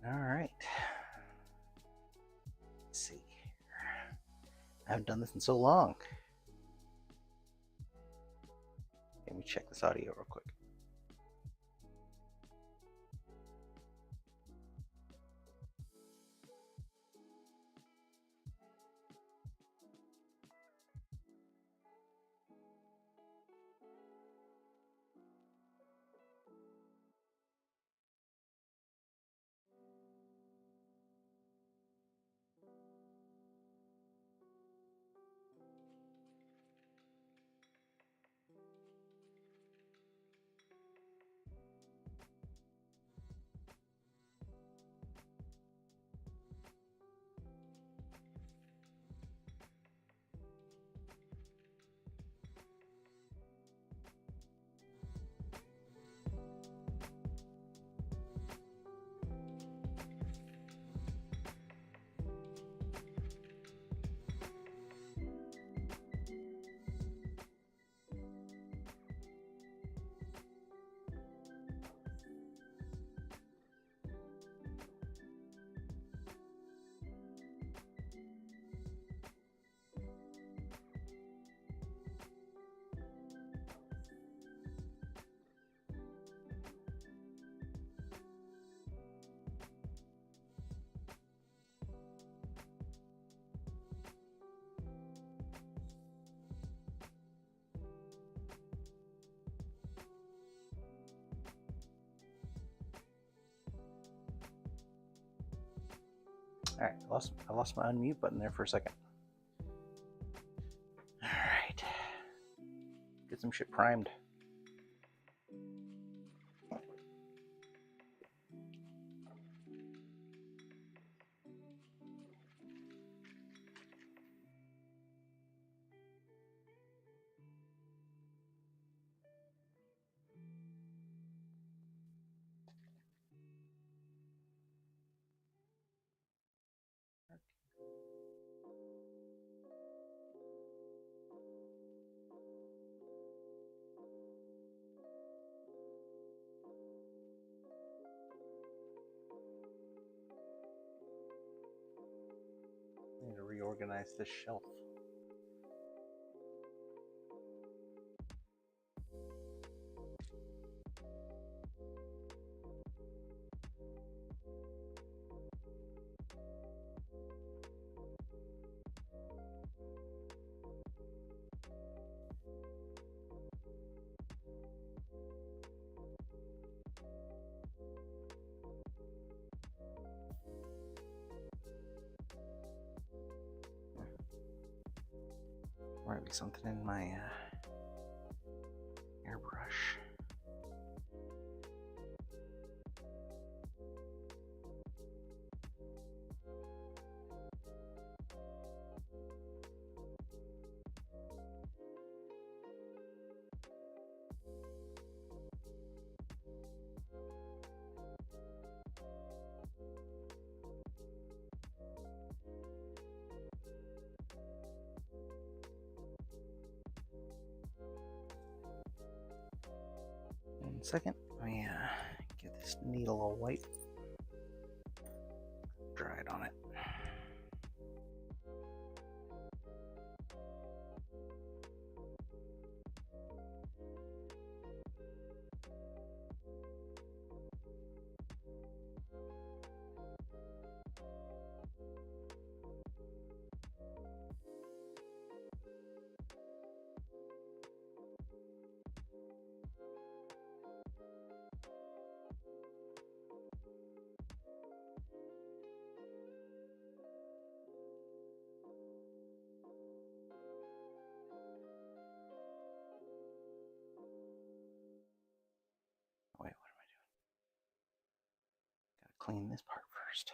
All right. Let's see here. I haven't done this in so long. Let me check this audio real quick. All right, I lost my unmute button there for a second. All right, get some shit primed. I need to reorganize this shelf. Might be something in my airbrush. One second, let me get this needle all white. Dry it on it. Wait, what am I doing? Gotta clean this part first.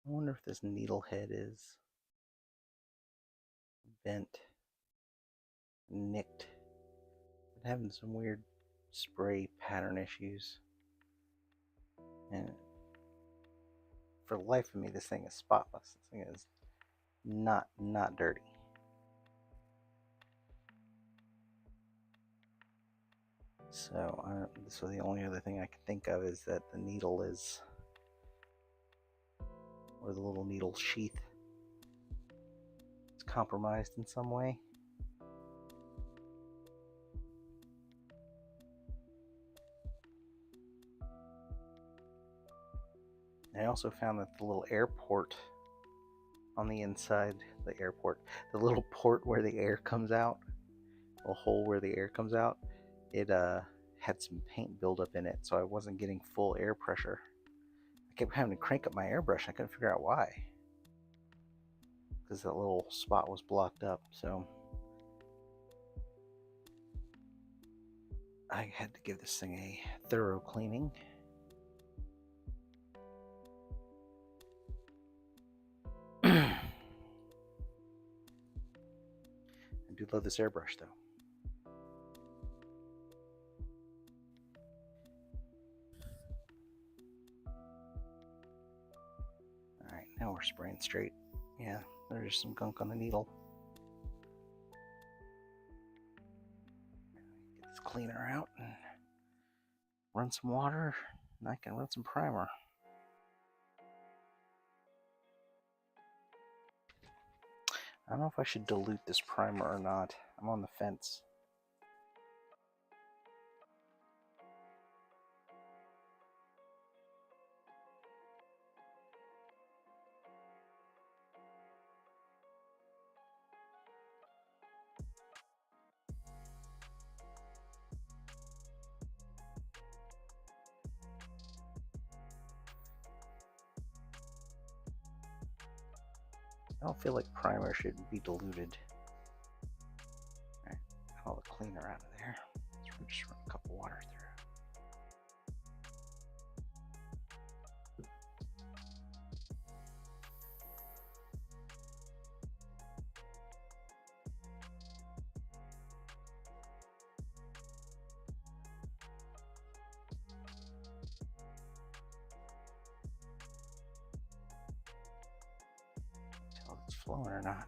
I wonder if this needle head is bent, nicked. I'm having some weird spray pattern issues. And for the life of me, this thing is spotless. This thing is not dirty. So the only other thing I can think of is that the needle is, or the little needle sheath is compromised in some way. I also found that the little air port on the inside, the little port where the air comes out, a hole where the air comes out, it had some paint buildup in it, so I wasn't getting full air pressure. I kept having to crank up my airbrush. I couldn't figure out why, because that little spot was blocked up. So I had to give this thing a thorough cleaning. I do love this airbrush though. Alright, now we're spraying straight. Yeah, there's some gunk on the needle. Get this cleaner out and run some water, and I can run some primer. I don't know if I should dilute this primer or not. I'm on the fence. I don't feel like primer should be diluted. Alright, got all the cleaner out of there. Let's just run a cup of water through. Tell if it's flowing or not.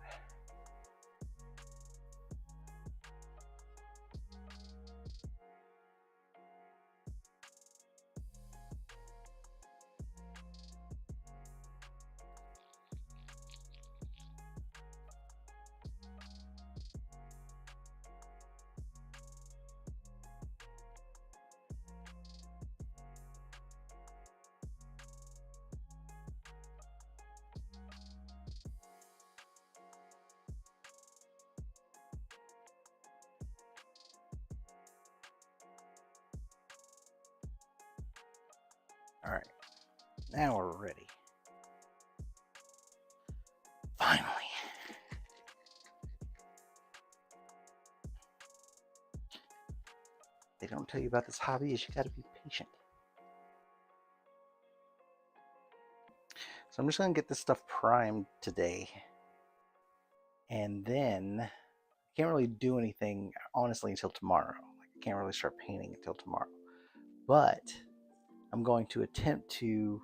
Alright, now we're ready. Finally. They don't tell you about this hobby is you gotta be patient. So I'm just gonna get this stuff primed today. And then I can't really do anything honestly until tomorrow. Like, I can't really start painting until tomorrow. But I'm going to attempt to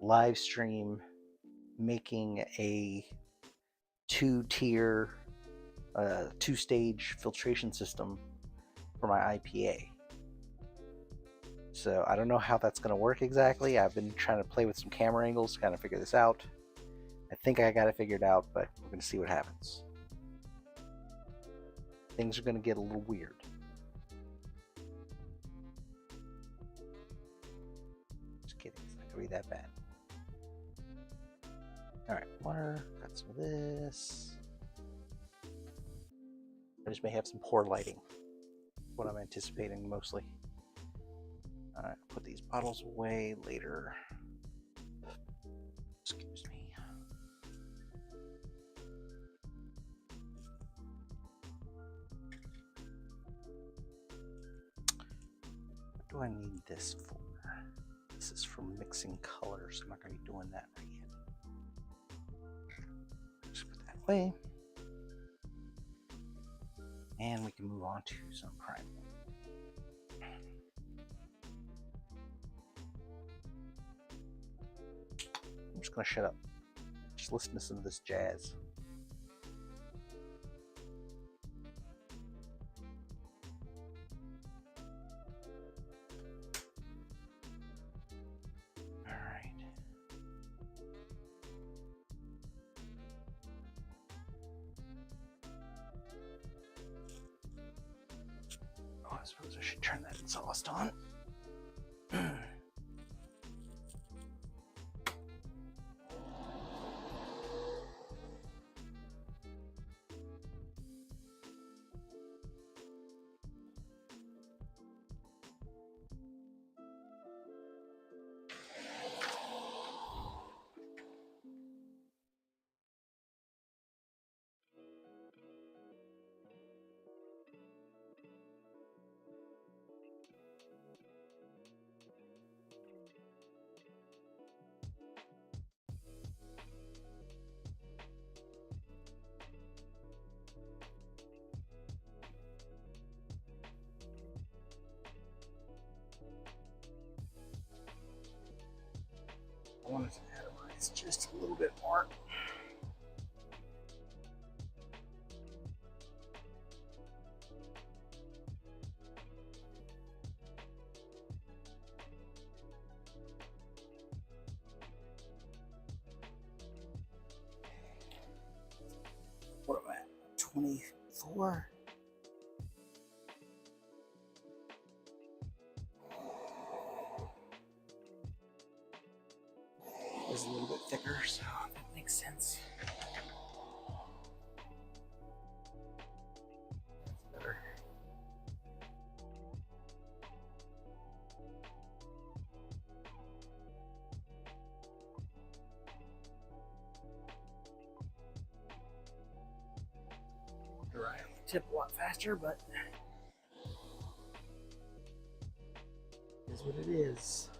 live stream making a two-tier, two-stage filtration system for my IPA. So I don't know how that's going to work exactly. I've been trying to play with some camera angles to kind of figure this out. I think I got it figured out, but we're going to see what happens. Things are going to get a little weird. Just kidding, it's not going to be that bad. Alright, water, got some of this. I just may have some poor lighting. What I'm anticipating mostly. Alright, put these bottles away later. Excuse me. What do I need this for? This is for mixing colors. I'm not going to be doing that right yet. Just put that away. And we can move on to some primer. I'm just going to shut up. Just listen to some of this jazz. I suppose I should turn that exhaust on. I wanted to atomize just a little bit more. What am I at? 24? It's a little bit thicker, so that makes sense. That's better. Dry tip a lot faster, but it is what it is.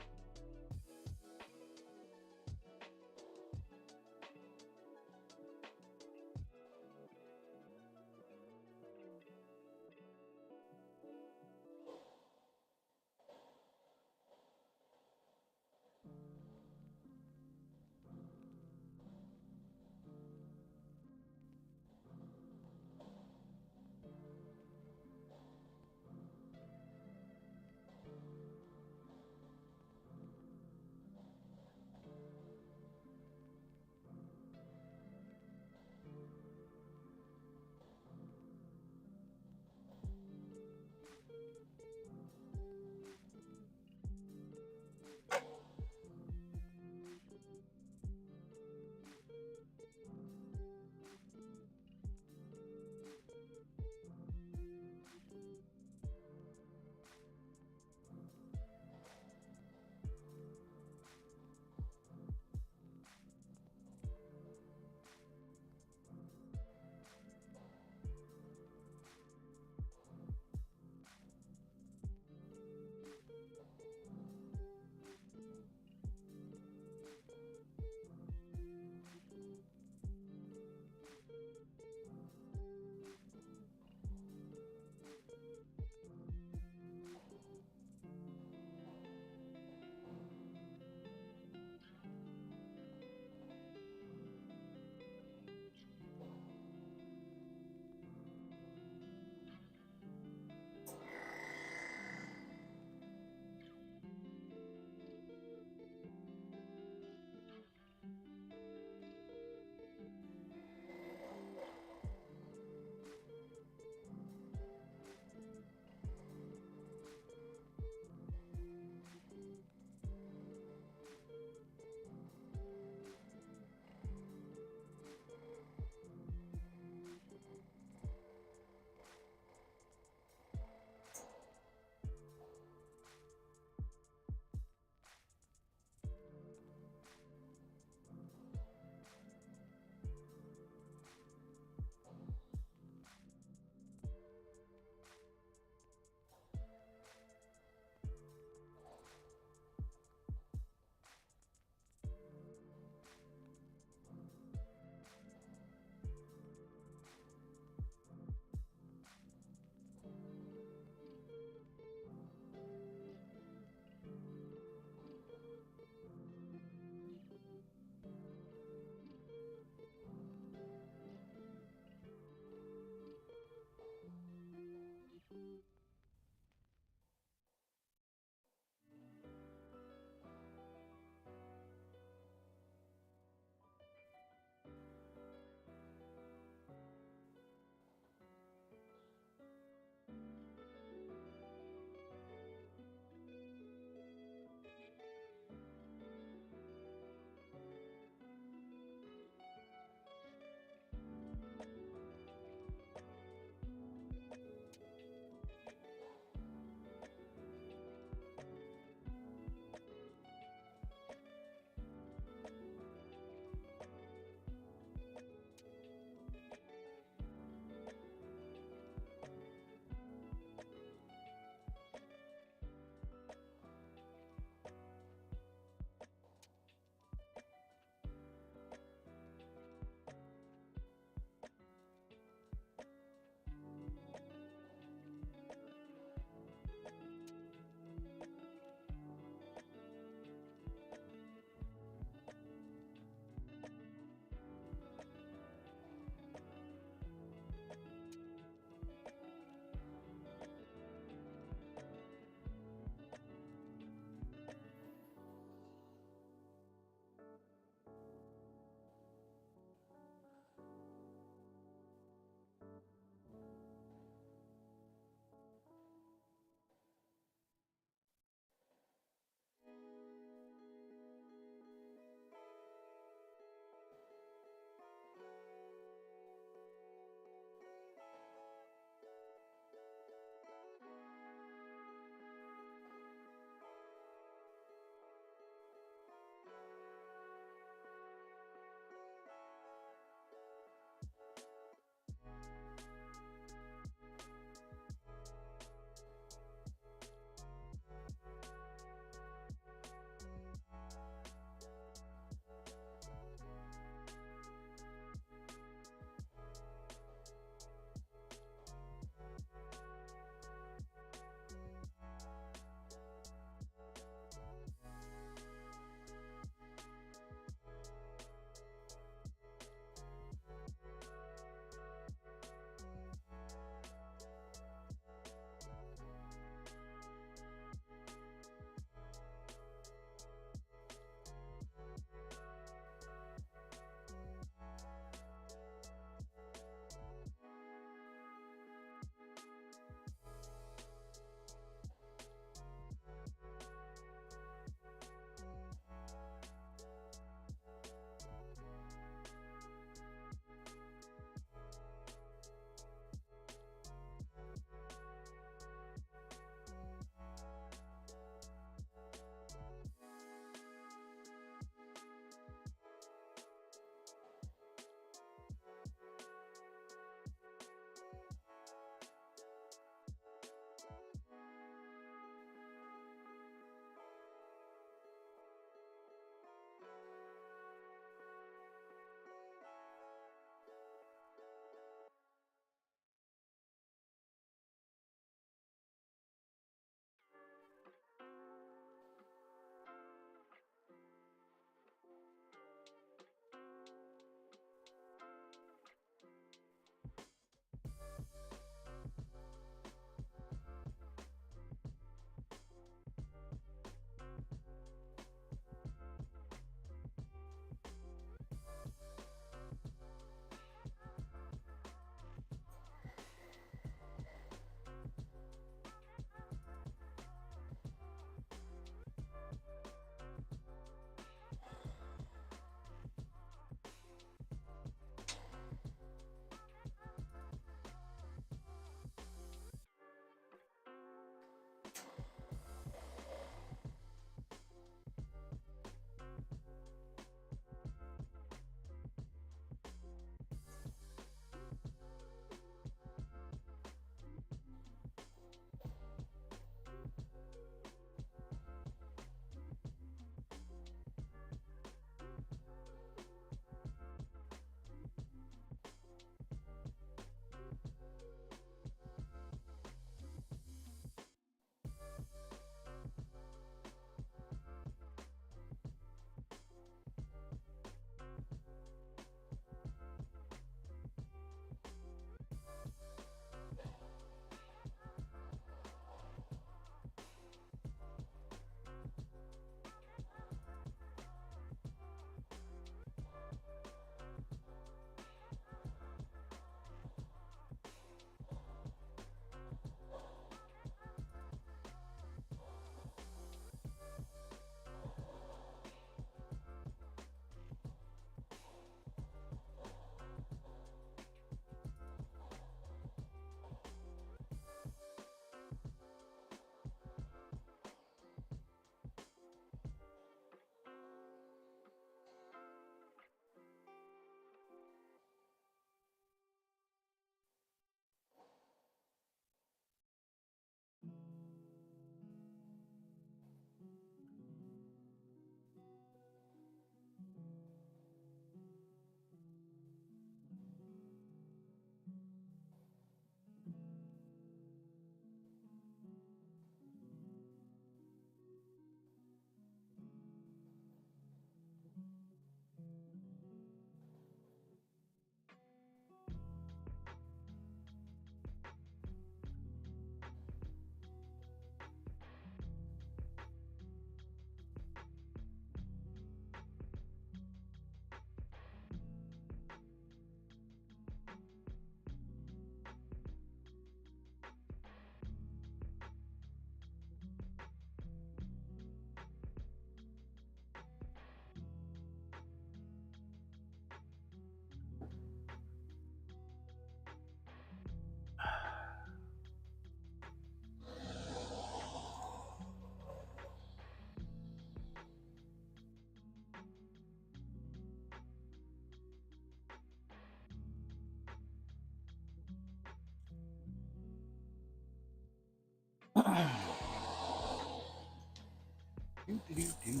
Do, do, do, do.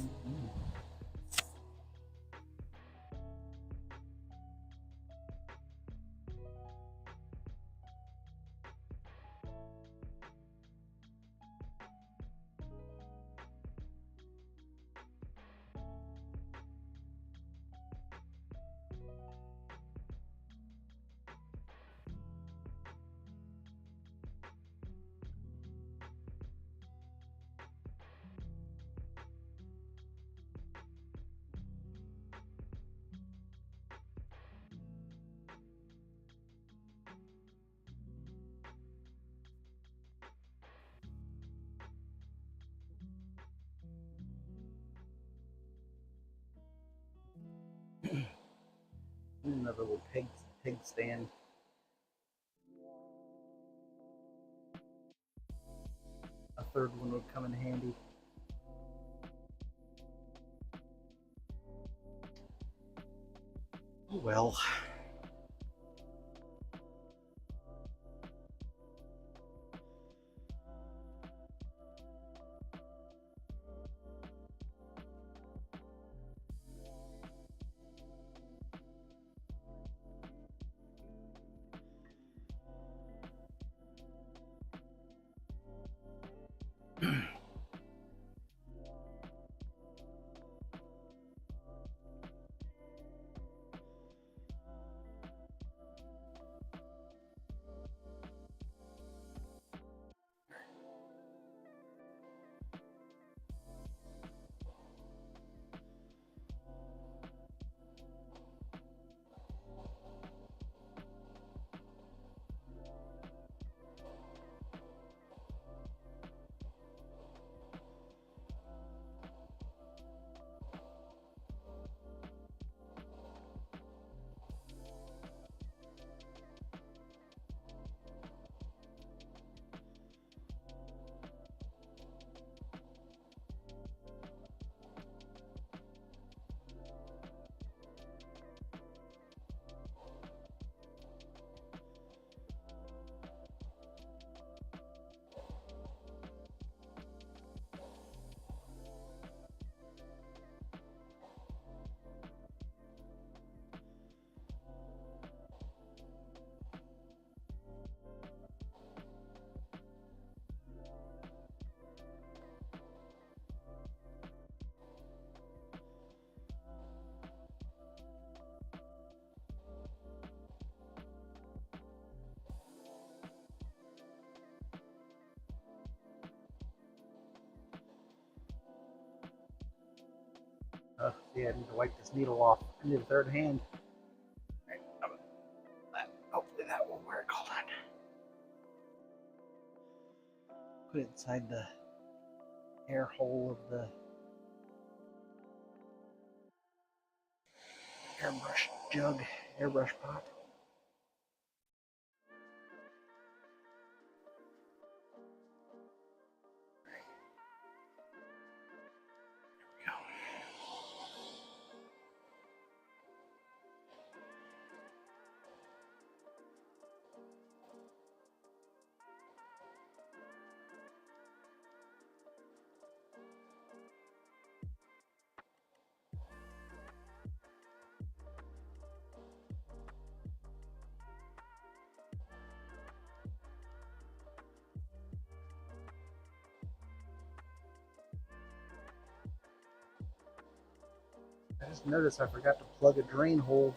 Another little pig stand. A third one would come in handy. Oh well. Yeah, I need to wipe this needle off. I need a third hand. Right, hopefully that will work. Hold on. Put it inside the air hole of the airbrush jug, airbrush pot. I just noticed I forgot to plug a drain hole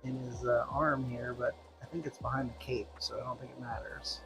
in his arm here, but I think it's behind the cape, so I don't think it matters.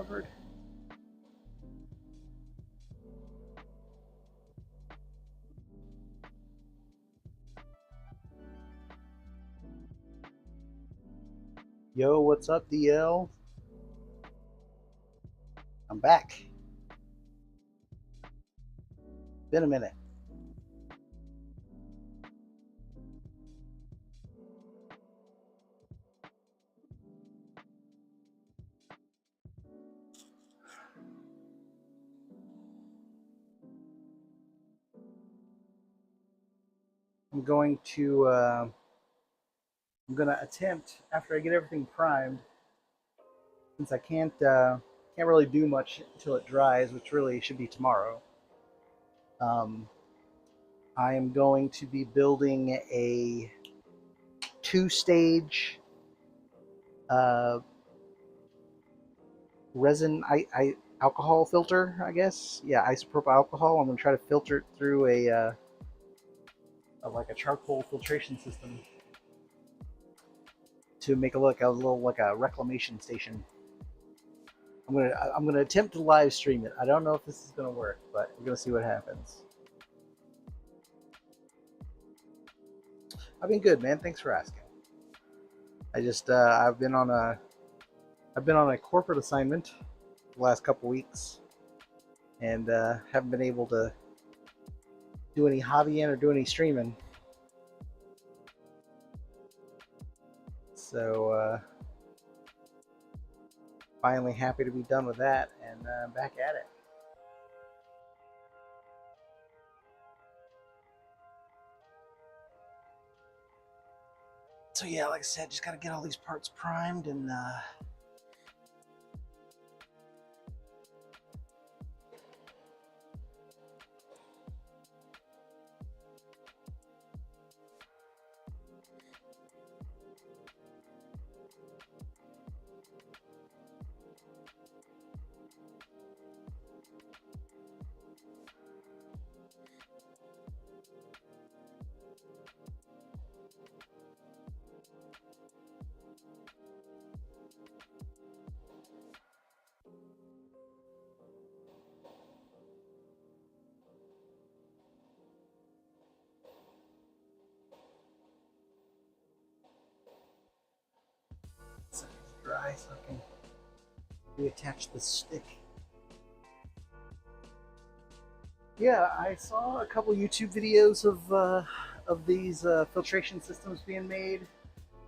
covered. Yo, what's up, DL? I'm back. Been a minute. I'm going to attempt, after I get everything primed, since I can't really do much until it dries, which really should be tomorrow. I am going to be building a 2-stage uh, resin alcohol filter, I guess. Yeah, isopropyl alcohol. I'm going to try to filter it through like a charcoal filtration system to make it look a little like a reclamation station. I'm gonna attempt to live stream it. I don't know if this is gonna work, but we're gonna see what happens. I've been good, man. Thanks for asking. I just I've been on a corporate assignment the last couple weeks, and haven't been able to do any hobbying or do any streaming. So finally happy to be done with that and back at it. So yeah, like I said, just gotta get all these parts primed and dry so I can reattach the stick. Yeah, I saw a couple YouTube videos of these filtration systems being made.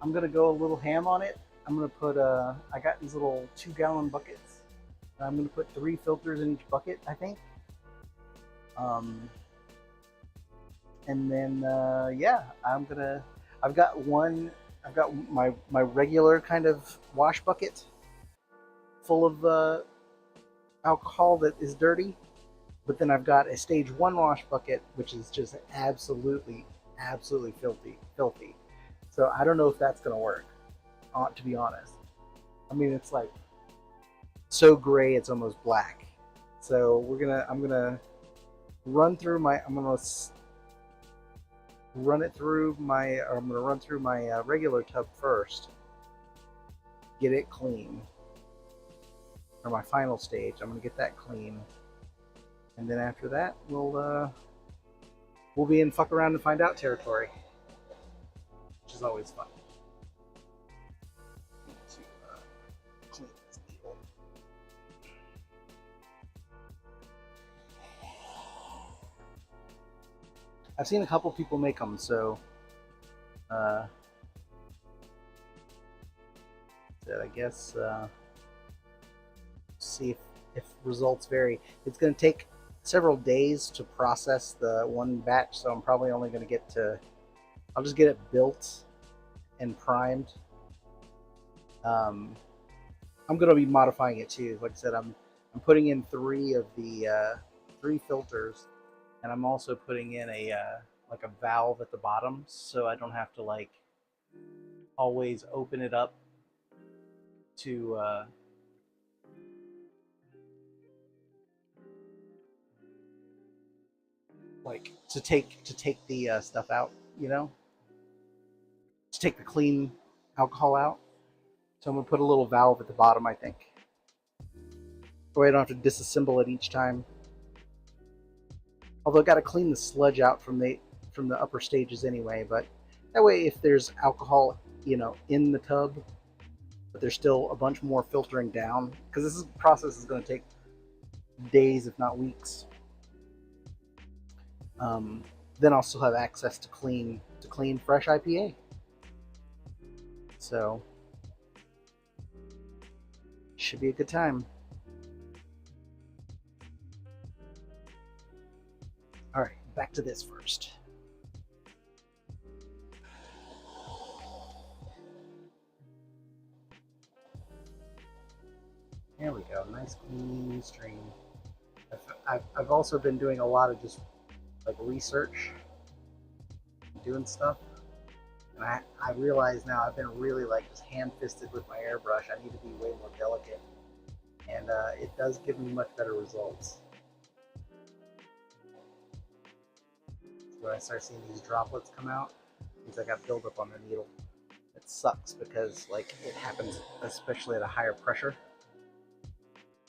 I'm gonna go a little ham on it. I'm gonna put I got these little 2-gallon buckets. I'm gonna put 3 filters in each bucket, I think. And then yeah, I've got my regular kind of wash bucket full of alcohol that is dirty, but then I've got a stage 1 wash bucket which is just absolutely filthy. So I don't know if that's gonna work, to be honest. I mean, it's like so gray it's almost black. So I'm gonna run through my regular tub first, get it clean, or my final stage. I'm gonna get that clean, and then after that we'll be in fuck around and find out territory, which is always fun. Clean this deal. I've seen a couple people make them, so I guess see if results vary. It's going to take several days to process the one batch, so I'm probably only going to I'll just get it built and primed. I'm going to be modifying it too. Like I said, I'm putting in 3 of the 3 filters, and I'm also putting in a like a valve at the bottom, so I don't have to like always open it up to like to take the stuff out, to take the clean alcohol out. So I'm gonna put a little valve at the bottom, I think. so I don't have to disassemble it each time. Although I got to clean the sludge out from the upper stages anyway. But that way, if there's alcohol, in the tub, but there's still a bunch more filtering down, because this process is going to take days, if not weeks. Um, then I'll still have access to clean fresh IPA. So should be a good time. All right, back to this first. There we go, nice clean stream. I've also been doing a lot of just like research, doing stuff, and I realize now I've been really like just hand-fisted with my airbrush. I need to be way more delicate, and it does give me much better results. So when I start seeing these droplets come out, it means I got buildup on the needle. It sucks because like it happens especially at a higher pressure,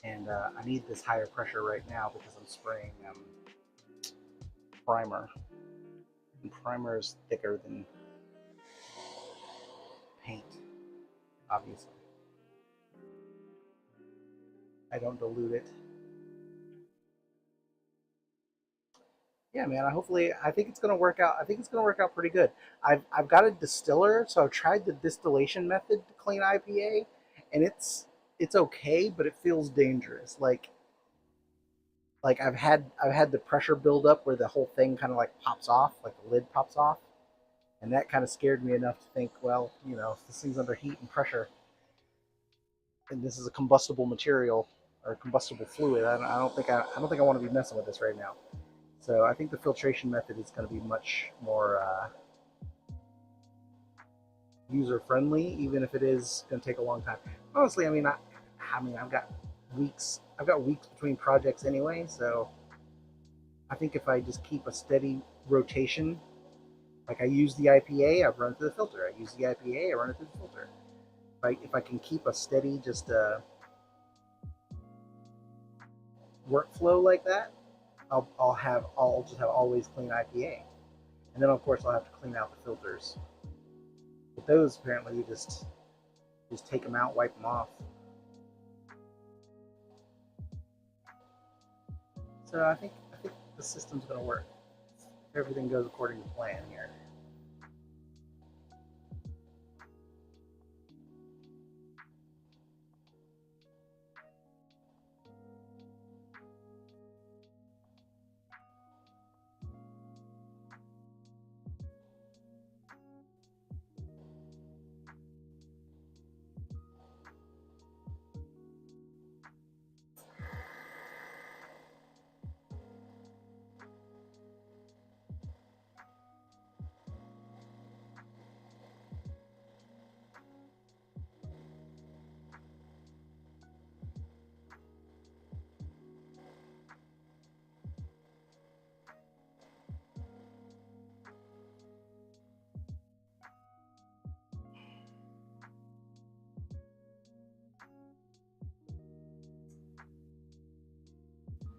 and I need this higher pressure right now because I'm spraying primer, and primer is thicker than paint, obviously. I don't dilute it. Yeah, man. I think it's gonna work out. I think it's gonna work out pretty good. I've got a distiller, so I've tried the distillation method to clean IPA, and it's okay, but it feels dangerous. Like I've had the pressure build up where the whole thing kind of like pops off, like the lid pops off, and that kind of scared me enough to think, well, if this thing's under heat and pressure, and this is a combustible material or combustible fluid, I don't think I want to be messing with this right now. So I think the filtration method is going to be much more user friendly, even if it is going to take a long time. Honestly, I've got weeks. I've got weeks between projects anyway, so I think if I just keep a steady rotation, like I use the IPA, I run it through the filter. I use the IPA, I run it through the filter. If I can keep a steady just workflow like that, I'll just have always clean IPA, and then of course I'll have to clean out the filters. But those apparently you just take them out, wipe them off. So I think the system's going to work. Everything goes according to plan here.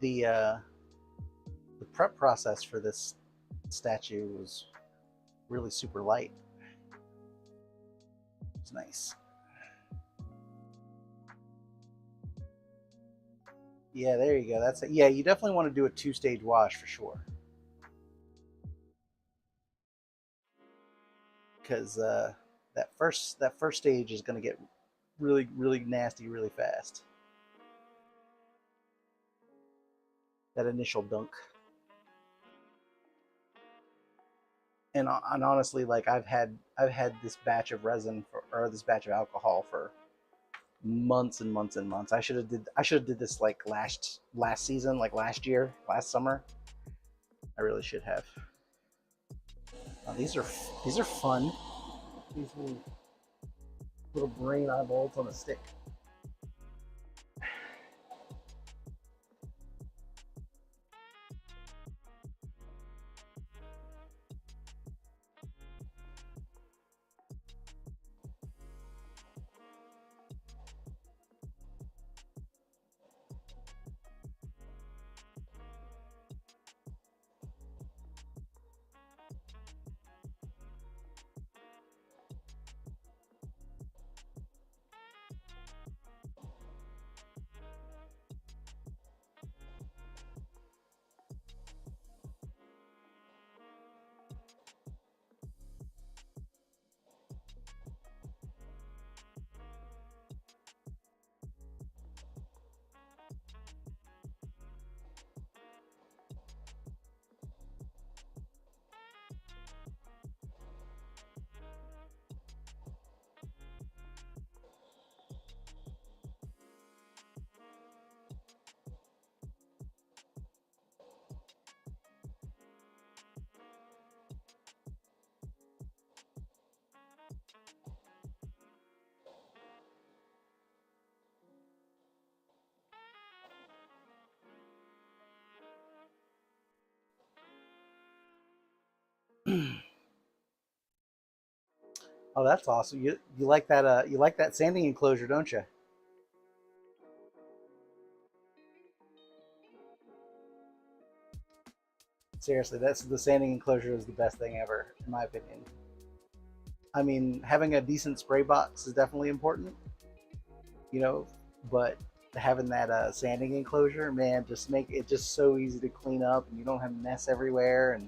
The uh, the prep process for this statue was really super light. It's nice. Yeah, there you go. That's it. Yeah, you definitely want to do a two-stage wash for sure, because that first stage is going to get really really nasty really fast. That initial dunk. And honestly, like I've had this batch of resin or this batch of alcohol for months and months and months. I should have did this like last season, like last summer. I really should have. These are fun. These little brain eyeballs on a stick. Oh, that's awesome. You like that you like that sanding enclosure, don't you? Seriously, that's the sanding enclosure is the best thing ever, in my opinion. I mean, having a decent spray box is definitely important, you know, but having that sanding enclosure, man, just make it just so easy to clean up, and you don't have mess everywhere,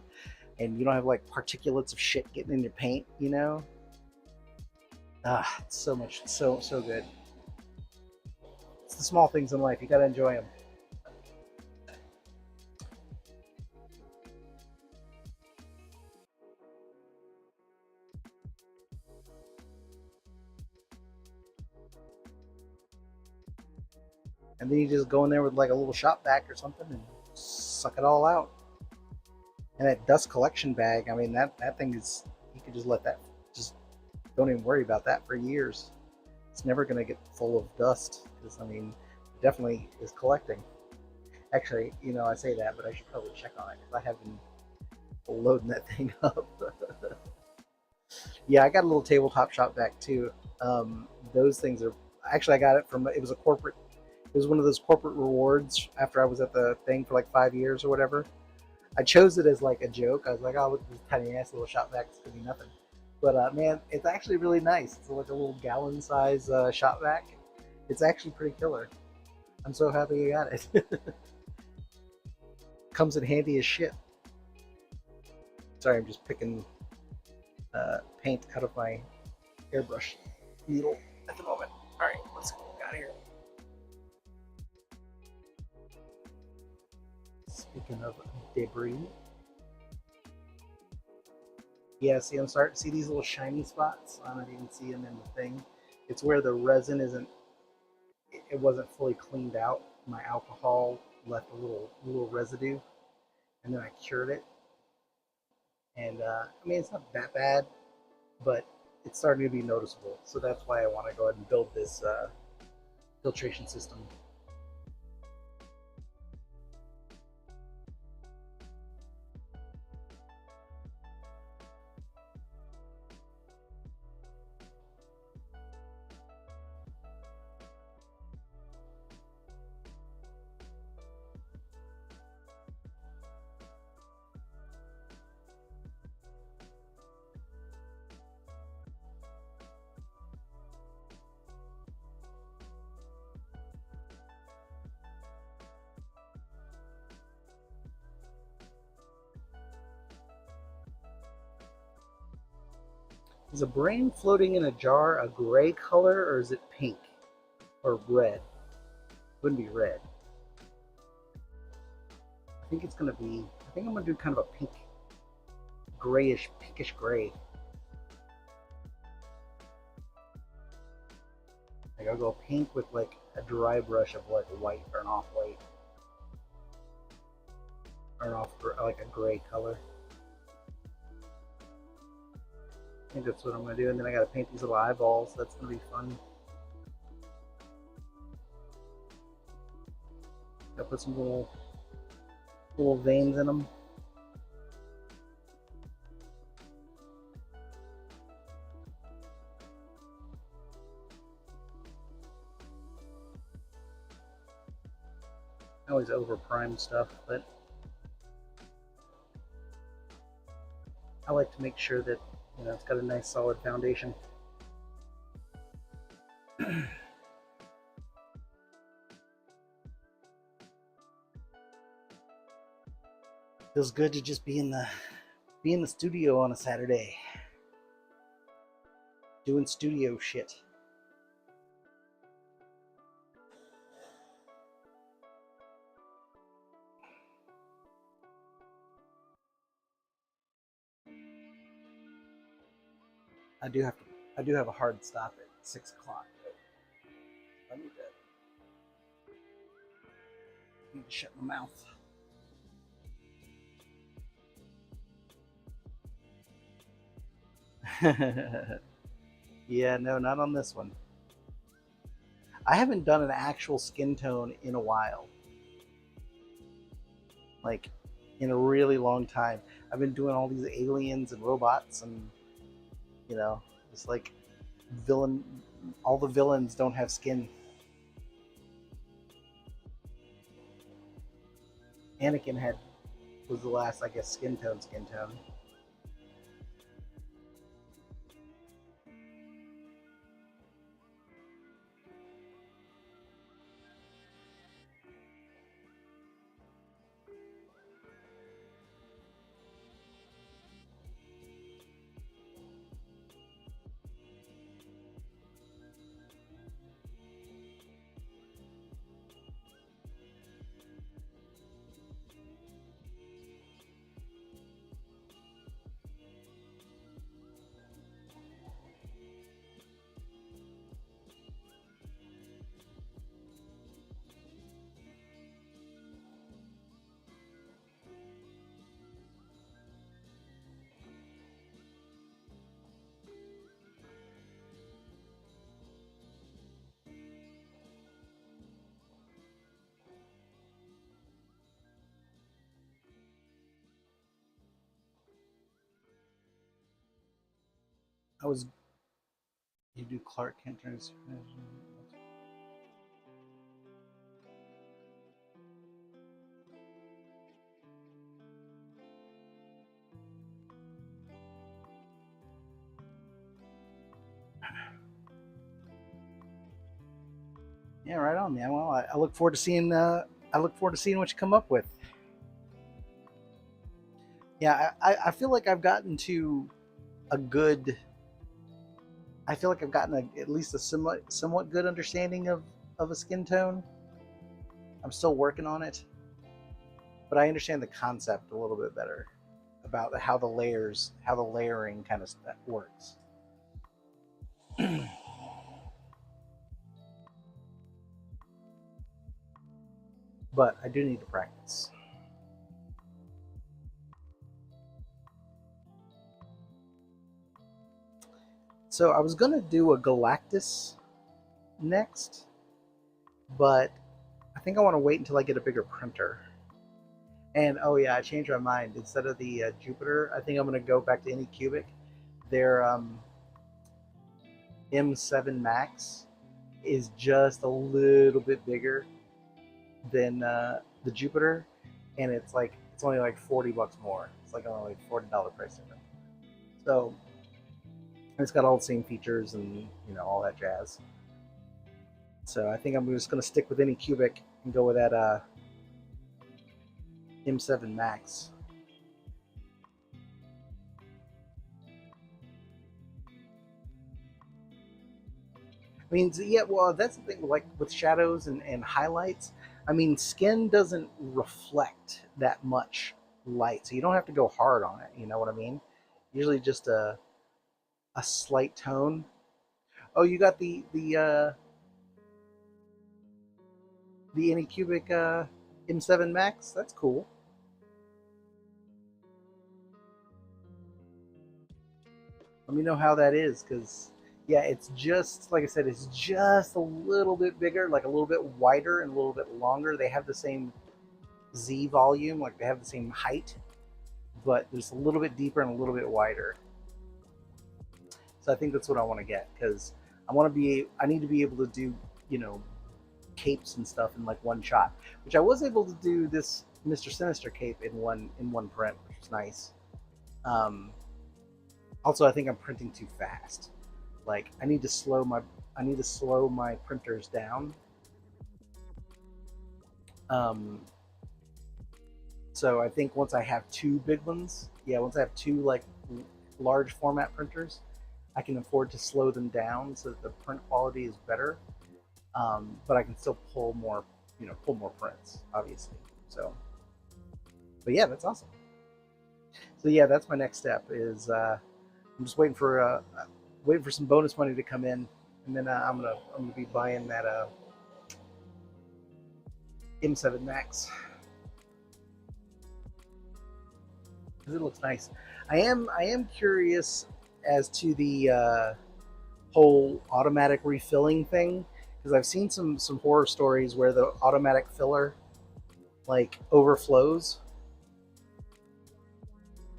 and you don't have like particulates of shit getting in your paint, you know. Ah, it's so much, so good. It's the small things in life. You gotta enjoy them. And then you just go in there with like a little shop vac or something and suck it all out. And that dust collection bag, I mean, that thing is, you could just let that, just don't even worry about that for years. It's never going to get full of dust because, I mean, it definitely is collecting. Actually, I say that, but I should probably check on it because I have been loading that thing up. Yeah, I got a little tabletop shop vac too. Those things are actually, I got it from, it was a corporate, it was one of those corporate rewards after I was at the thing for like 5 years or whatever. I chose it as like a joke. I was like, oh, look at this tiny ass little shop vac. It's gonna be nothing. But man, it's actually really nice. It's like a little gallon size shop vac. It's actually pretty killer. I'm so happy I got it. Comes in handy as shit. Sorry, I'm just picking paint out of my airbrush needle at the moment. All right, let's go out of here. Speaking of debris, yeah, see, I'm starting to see these little shiny spots. I don't even see them in the thing. It's where the resin isn't. It wasn't fully cleaned out. My alcohol left a little residue, and then I cured it. And I mean, it's not that bad, but it's starting to be noticeable. So that's why I want to go ahead and build this filtration system. Is a brain floating in a jar a gray color or is it pink or red? Wouldn't be red. I think it's gonna be. I think I'm gonna do kind of a pink, grayish, pinkish gray. Like I'll go pink with like a dry brush of like white or an off white or an off like a gray color. I think that's what I'm gonna do. And then I gotta paint these little eyeballs. That's gonna be fun. Gotta put some little veins in them. I always over prime stuff, but I like to make sure that it's got a nice solid foundation. Feels good to just be in the studio on a Saturday, doing studio shit. I do have to. I do have a hard stop at 6 o'clock. I need to shut my mouth. Yeah, no, not on this one. I haven't done an actual skin tone in a while, like in a really long time. I've been doing all these aliens and robots and you know It's like villain. All the villains don't have skin. Anakin had was the last, I guess, skin tone. Skin tone. I was You do Clark Kent transformation. Yeah, right on, man. Well, I look forward to seeing. I look forward to seeing what you come up with. Yeah, I feel like I've gotten to a good. I feel like I've gotten at least a somewhat good understanding of a skin tone. I'm still working on it, but I understand the concept a little bit better about how the layering kind of stuff works. But I do need to practice. So I was gonna do a Galactus next, but I think I want to wait until I get a bigger printer. And oh yeah, I changed my mind. Instead of the Jupiter, I think I'm gonna go back to Anycubic. Their M7 Max is just a little bit bigger than the Jupiter, and it's only like $40 more. It's like only like $40 price difference. So it's got all the same features and all that jazz. So I think I'm just gonna stick with Anycubic and go with that M7 Max. I mean, yeah, well, that's the thing, like with shadows and highlights. I mean, skin doesn't reflect that much light, so you don't have to go hard on it. You know what I mean? Usually just a slight tone. Oh, you got the Anycubic M7 Max. That's cool. Let me know how that is, because yeah, it's just like I said, it's just a little bit bigger, like a little bit wider and a little bit longer. They have the same Z volume, like they have the same height, but just a little bit deeper and a little bit wider. So I think that's what I want to get, because I need to be able to do, you know, capes and stuff in like one shot, which I was able to do this Mr. Sinister cape in one print, which was nice. Um, Also, I think I'm printing too fast. Like I need to slow my printers down. Um, so I think once I have two big ones, yeah, once I have two like large format printers, I can afford to slow them down so that the print quality is better. But I can still pull more prints, obviously. So, but yeah, that's awesome. So yeah, that's my next step. Is I'm just waiting for some bonus money to come in, and then I'm gonna be buying that M7 Max because it looks nice. I am curious as to the whole automatic refilling thing, because I've seen some horror stories where the automatic filler like overflows.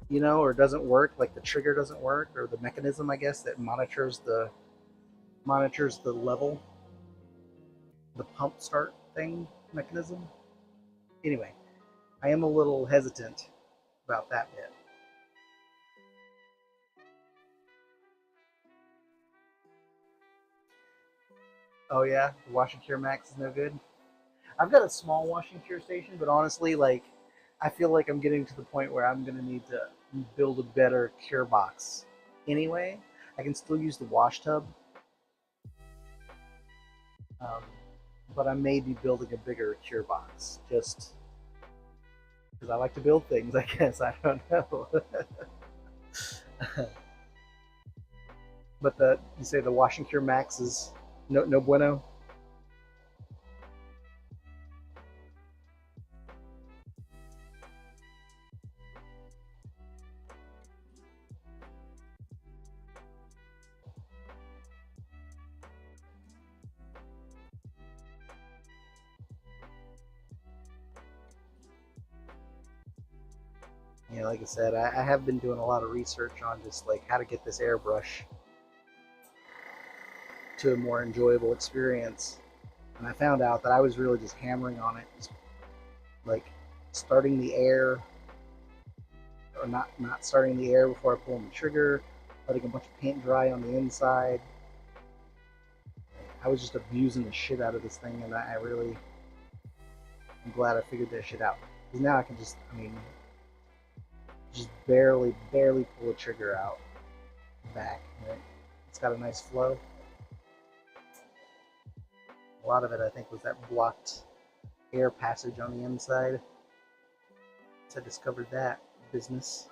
you know, or doesn't work, like the trigger doesn't work, or the mechanism, I guess, that monitors the level, the pump start thing mechanism. Anyway, I am a little hesitant about that bit. Oh yeah, the wash and cure max is no good. I've got a small wash and cure station, but honestly, like, I feel like I'm getting to the point where I'm gonna need to build a better cure box. Anyway, I can still use the wash tub, um, but I may be building a bigger cure box just because I like to build things. I guess I don't know. But the you say the wash and cure max is no bueno. Yeah, like I said, I have been doing a lot of research on just like how to get this airbrush to a more enjoyable experience. And I found out that I was really just hammering on it, just like starting the air, or not starting the air before I pull the trigger, letting a bunch of paint dry on the inside. I was just abusing the shit out of this thing, and I really am glad I figured that shit out. Because now I can just, I mean, just barely pull the trigger out back. Right? It's got a nice flow. A lot of it, I think, was that blocked air passage on the inside. So I discovered that business.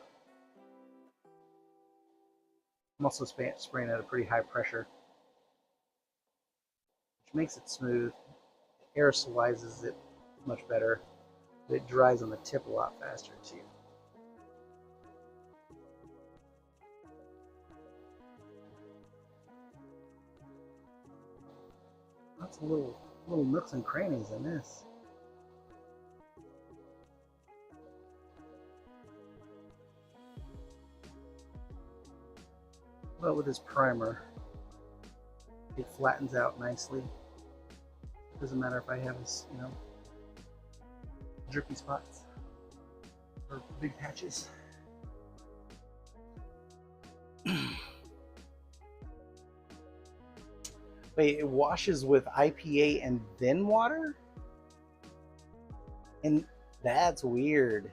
I'm also spraying at a pretty high pressure, which makes it smooth. It aerosolizes it much better. But it dries on the tip a lot faster too. Lots of little nooks and crannies in this. Well, with this primer, it flattens out nicely. Doesn't matter if I have this, you know, drippy spots or big patches. Wait, it washes with IPA and then water? And that's weird.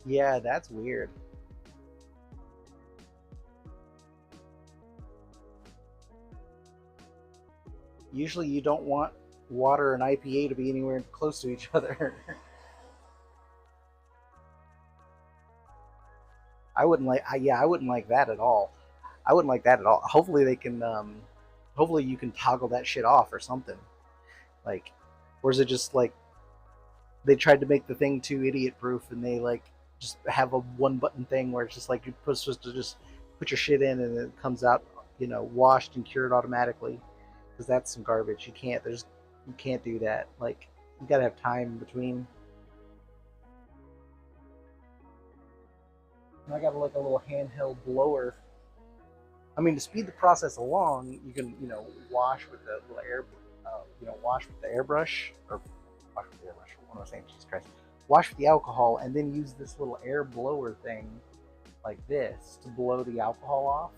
Yeah, that's weird. Usually you don't want water and IPA to be anywhere close to each other. I wouldn't like that at all. I wouldn't like that at all. Hopefully they can, hopefully you can toggle that shit off or something. Like, or is it just like they tried to make the thing too idiot proof and they like just have a one button thing where it's just like you're supposed to just put your shit in and it comes out, you know, washed and cured automatically. Because that's some garbage. You can't do that. Like, you gotta have time in between. And I got like a little handheld blower. I mean, to speed the process along, you can, you know, wash with the little wash with the airbrush, or wash with the airbrush. What am I saying? Jesus Christ! Wash with the alcohol, and then use this little air blower thing, like this, to blow the alcohol off,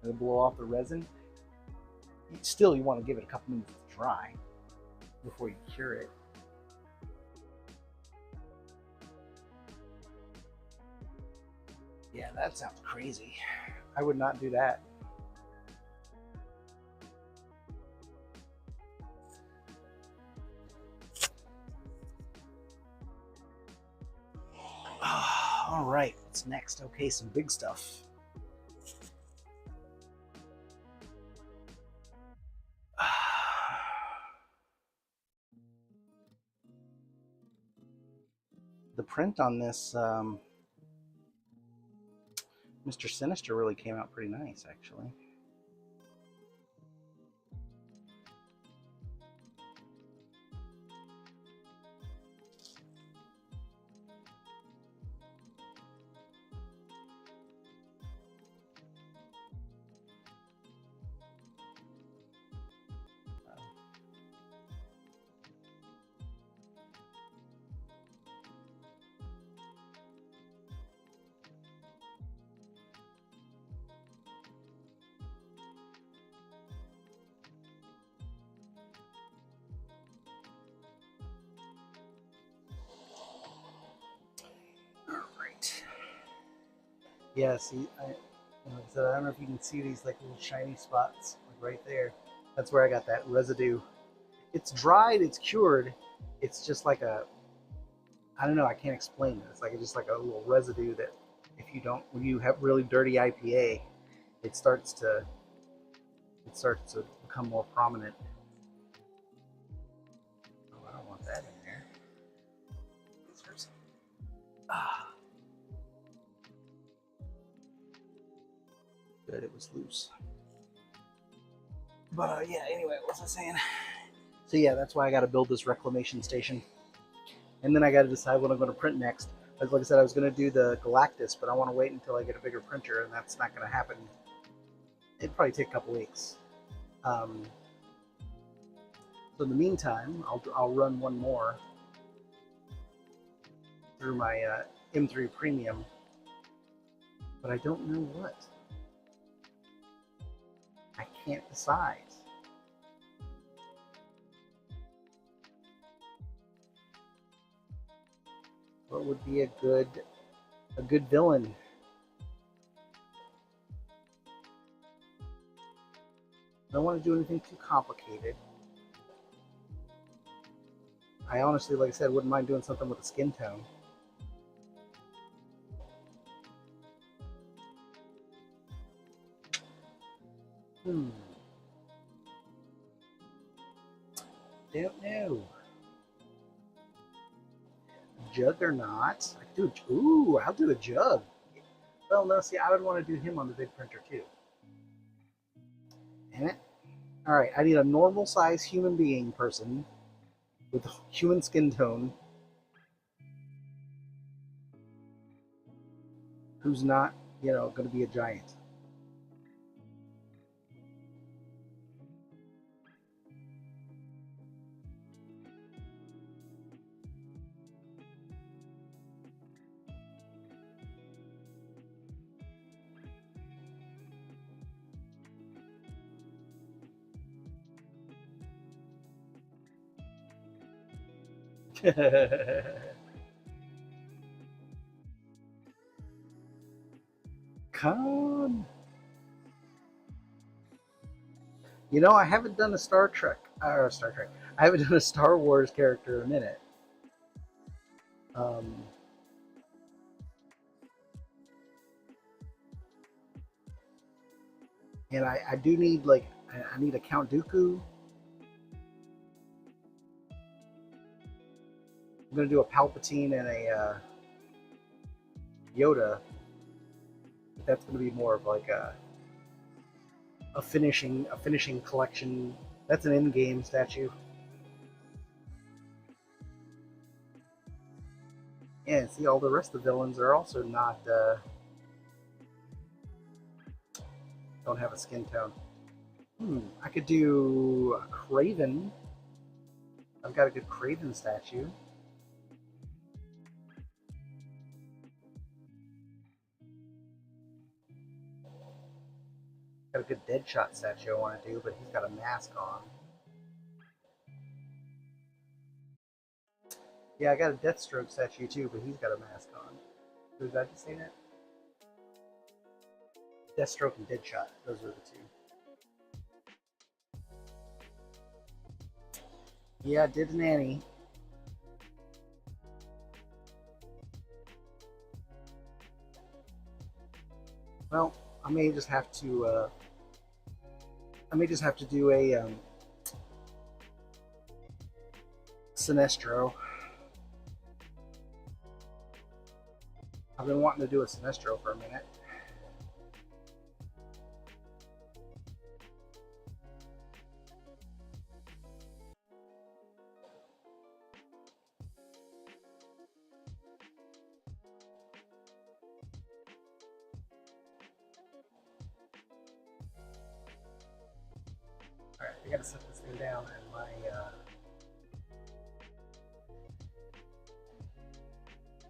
and to blow off the resin. Still, you want to give it a couple minutes to dry before you cure it. Yeah, that sounds crazy. I would not do that. All right, what's next? Okay, some big stuff. The print on this Mr. Sinister really came out pretty nice, actually. Yeah, see, like I said, I don't know if you can see these like little shiny spots like right there. That's where I got that residue. It's dried, it's cured. It's just like a, I don't know, I can't explain it. It's like just like a little residue that if you don't, when you have really dirty IPA, it starts to it starts to become more prominent. Oh, I don't want that in there. Ah, good, it was loose. But yeah, anyway, what was I saying? So yeah, that's why I got to build this reclamation station, and then I got to decide what I'm going to print next. Like I said, I was going to do the Galactus, but I want to wait until I get a bigger printer, and that's not going to happen. It'd probably take a couple weeks. Um, so in the meantime, I'll run one more through my M3 Premium, but I don't know what. I can't decide. What would be a good villain? I don't want to do anything too complicated. I honestly, like I said, wouldn't mind doing something with a skin tone. Hmm. Don't know. Juggernaut. I could do. Ooh, I'll do a jug. Well, no, see, I would want to do him on the big printer too. Damn it. All right, I need a normal size human being person with human skin tone who's not, going to be a giant. Come. I haven't done a Star Trek or Star Trek. I haven't done a Star Wars character in a minute. Um, and I do need I need a Count Dooku. I'm gonna do a Palpatine and a Yoda. But that's gonna be more of like a finishing collection. That's an in-game statue. Yeah, and see, all the rest of the villains are also not don't have a skin tone. I could do a Craven. I've got a good Craven statue. Got a good Deadshot statue I want to do, but he's got a mask on. Yeah, I got a Deathstroke statue too, but he's got a mask on. Did I just say that? Deathstroke and Deadshot. Those are the two. Yeah, I did an Annie. Well, I may just have to. I may just have to do a Sinestro. I've been wanting to do a Sinestro for a minute. All right, I gotta set this thing down, and my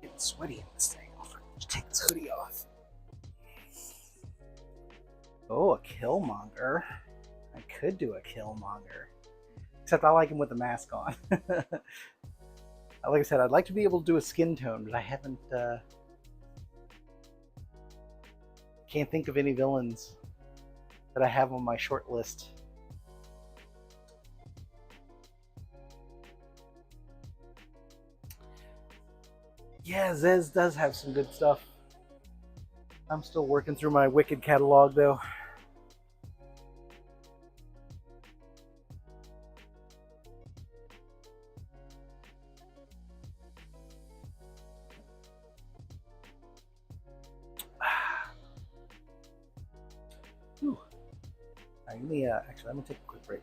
getting sweaty in this thing. I'll take this hoodie off. Oh, a Killmonger. I could do a Killmonger. Except I like him with the mask on. Like I said, I'd like to be able to do a skin tone, but I haven't. can't think of any villains that I have on my short list. Yeah, Zez does have some good stuff. I'm still working through my Wicked catalog, though. Whew. Right, let me actually let me take a quick break.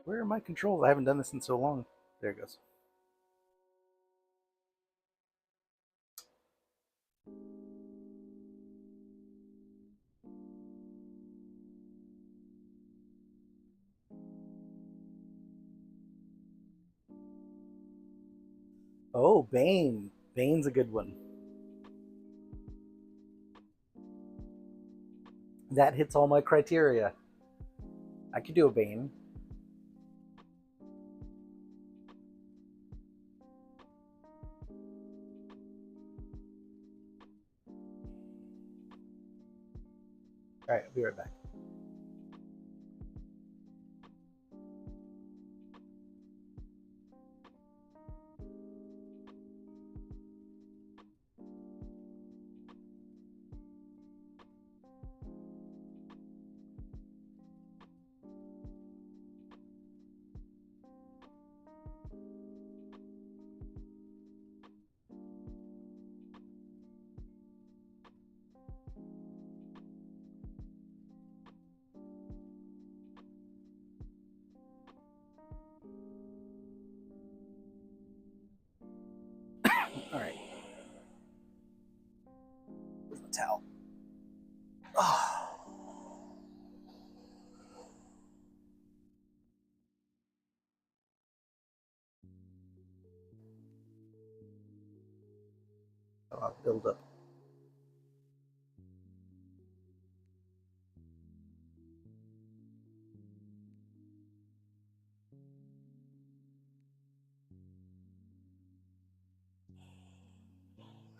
Where are my controls? I haven't done this in so long. There it goes. Oh, Bane. Bane's a good one. That hits all my criteria. I could do a Bane. All right, I'll be right back. All right. Where's my towel? Oh. I'll build up.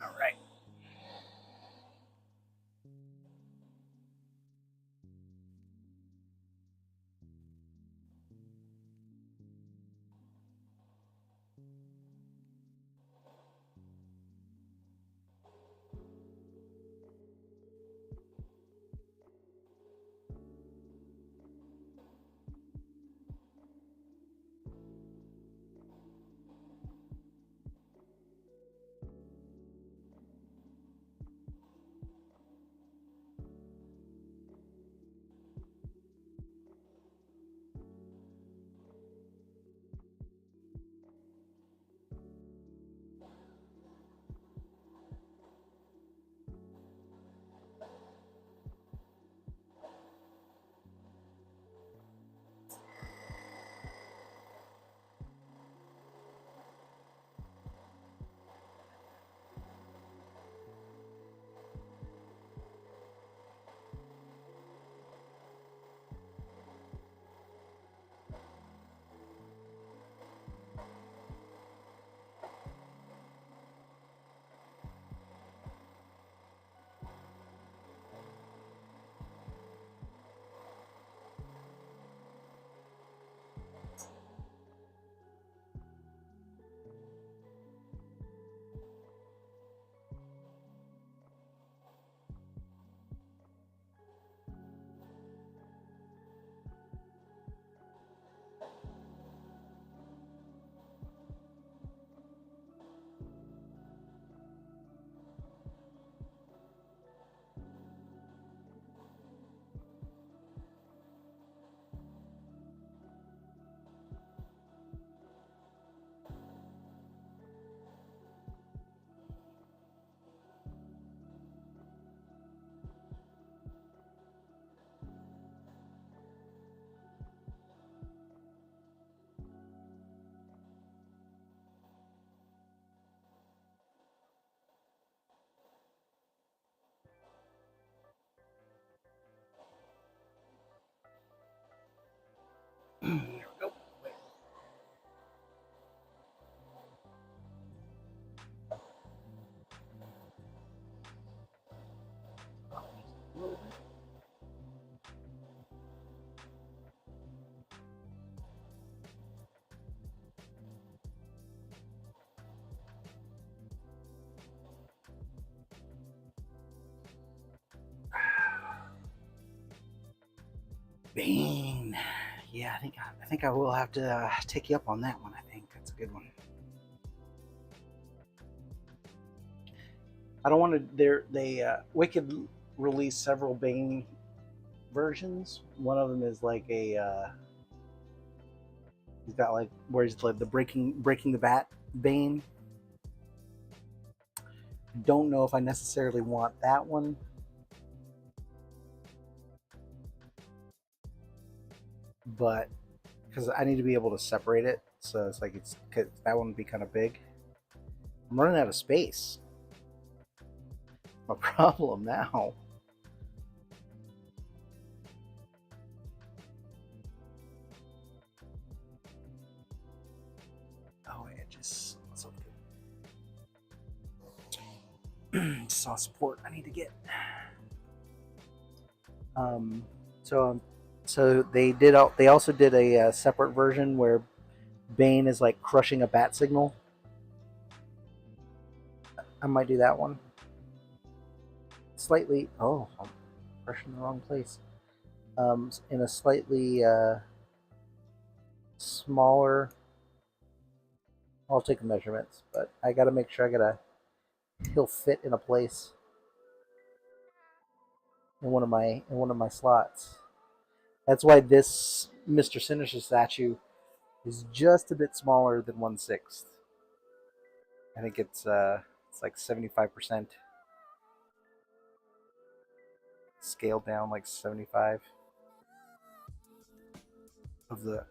All right. There we Bane. Yeah, I think I will have to take you up on that one. I think that's a good one. I don't want to. Wicked released several Bane versions. One of them is like a he's got like where he's like the breaking the bat Bane. Don't know if I necessarily want that one, but because I need to be able to separate it, so it's like it's cause that one would be kind of big. I'm running out of space. My problem now. Oh, it just saw support I need to get. Um, so they also did a separate version where Bane is like crushing a bat signal. I might do that one. Slightly. Oh, I'm pressing the wrong place. In a slightly smaller. I'll take the measurements, but I got to make sure he'll fit in a place in one of my slots. That's why this Mr. Sinister statue is just a bit smaller than 1/6. I think it's like 75% scaled down, like 75 of the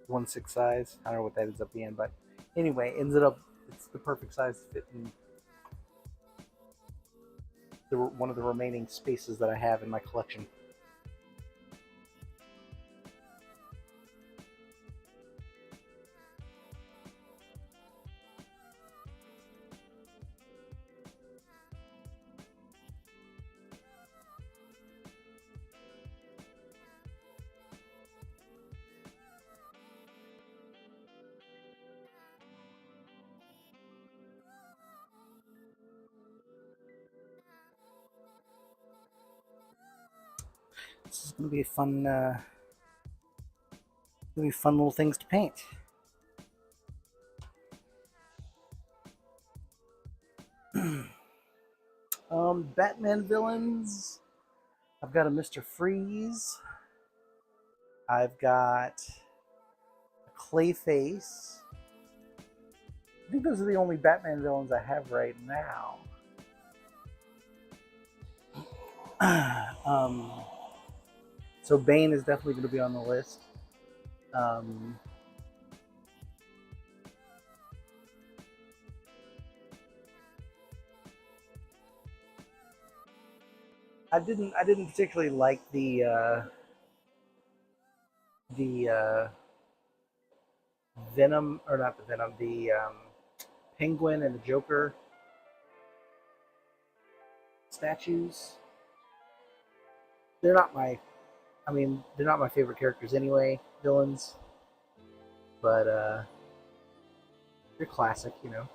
1/6 size. I don't know what that ends up being, but anyway, it's the perfect size to fit in one of the remaining spaces that I have in my collection. This is gonna be fun little things to paint. Batman villains. I've got a Mr. Freeze. I've got a Clayface. I think those are the only Batman villains I have right now. um, so Bane is definitely going to be on the list. Um, I didn't particularly like the Venom, or not the Venom, the Penguin and the Joker statues. They're not my they're not my favorite characters anyway, villains, but they're classic, you know.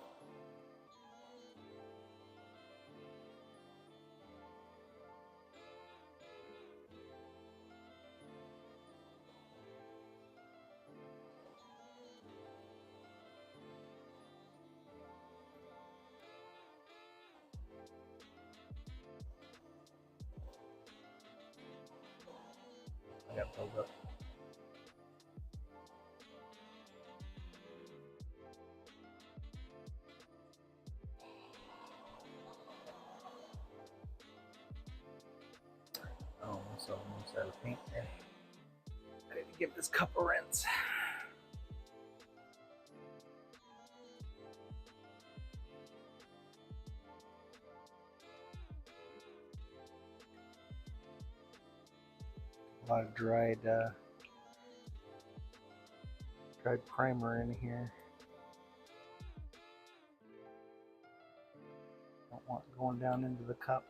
I got filled up. Oh, so almost out of paint there. I need to give this cup a rinse. A lot of dried primer in here. Don't want it going down into the cup.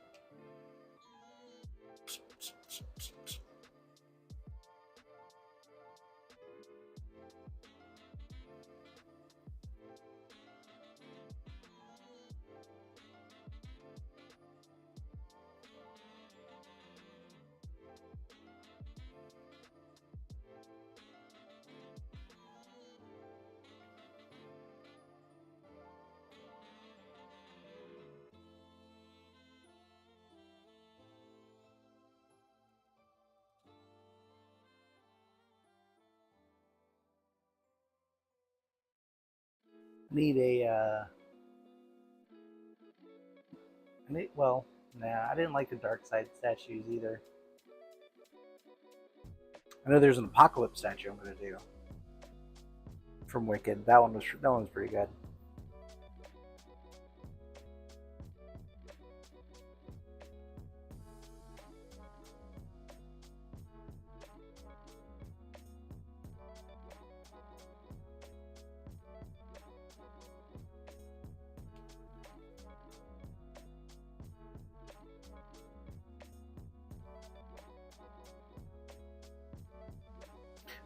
Need a well, nah, I didn't like the dark side statues either. I know there's an apocalypse statue I'm gonna do from Wicked. That one's pretty good.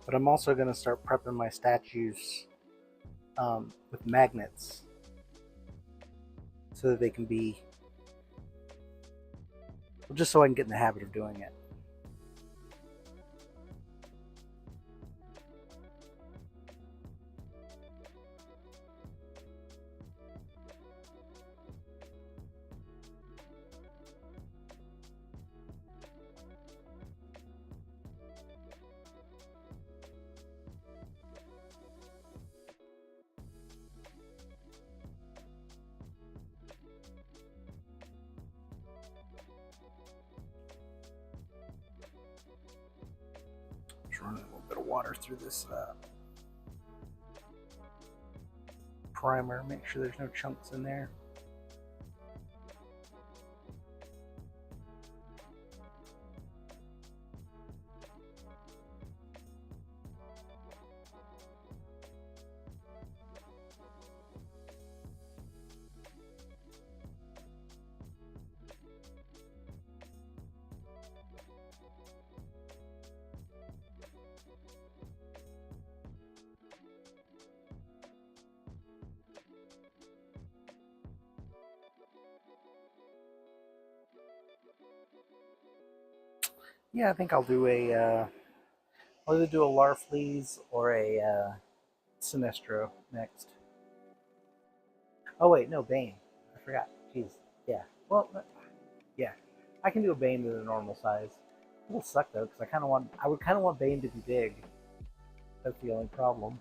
But I'm also gonna start prepping my statues with magnets so that they can be, well, just so I can get in the habit of doing it. Just running a little bit of water through this primer. Make sure there's no chunks in there. Yeah, I think I'll either do a Larfleeze or a Sinestro next. Oh wait, no, Bane. I forgot. Jeez. Yeah. Well, yeah. I can do a Bane to the normal size. It'll suck though, because I would kind of want Bane to be big. That's the only problem.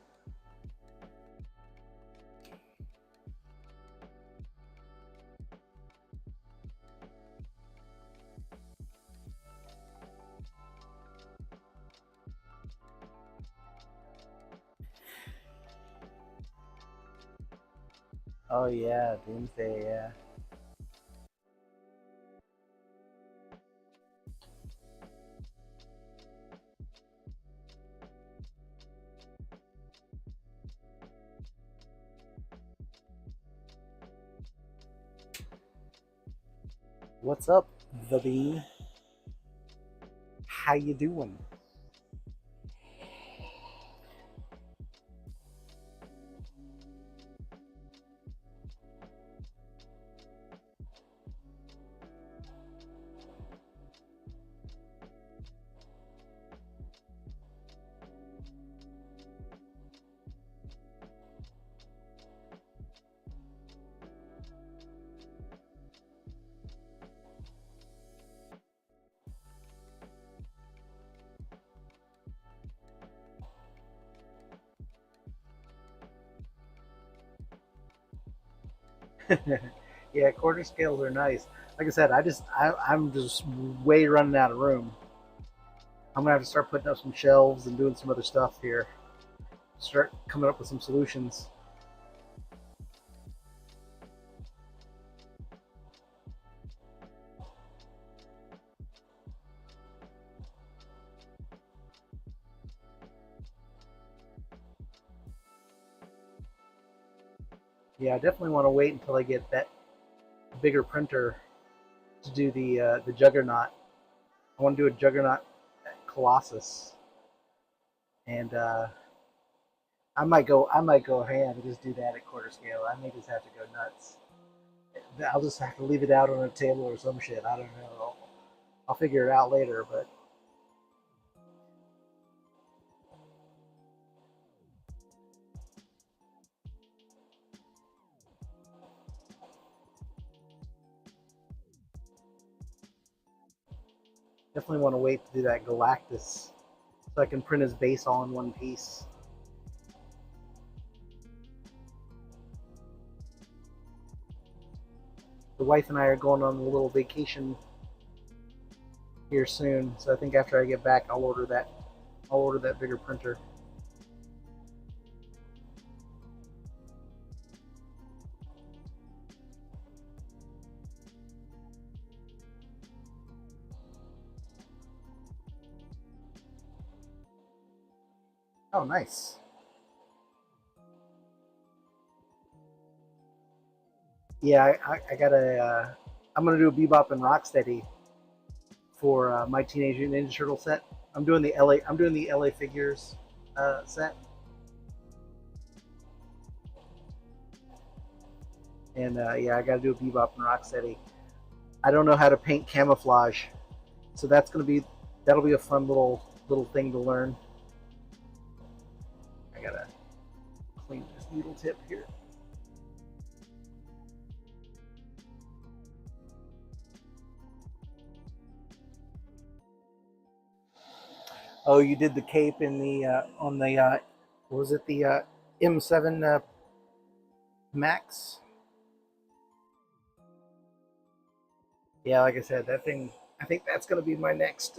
Oh yeah, Doomsday. Yeah. What's up, the Bean? How you doing? Yeah, quarter scales are nice. Like I said, I'm just way running out of room. I'm gonna have to start putting up some shelves and doing some other stuff here. Start coming up with some solutions. Yeah, I definitely want to wait until I get that bigger printer to do the Juggernaut. I want to do a Juggernaut Colossus, and I might go ahead and just do that at quarter scale. I may just have to go nuts. I'll just have to leave it out on a table or some shit. I don't know. I'll figure it out later, but definitely want to wait to do that Galactus so I can print his base all in one piece. the wife and I are going on a little vacation here soon, so I think after I get back, I'll order that. I'll order that bigger printer. Oh, nice. Yeah, I got a. I'm gonna do a Bebop and Rocksteady for my Teenage Mutant Ninja Turtle set. I'm doing the LA. I'm doing the LA figures set, and yeah, I got to do a Bebop and Rocksteady. I don't know how to paint camouflage, so that'll be a fun little thing to learn. I gotta clean this needle tip here. Oh, you did the cape in the on the what was it, the M7 Max? Yeah, like I said, that thing. I think that's gonna be my next.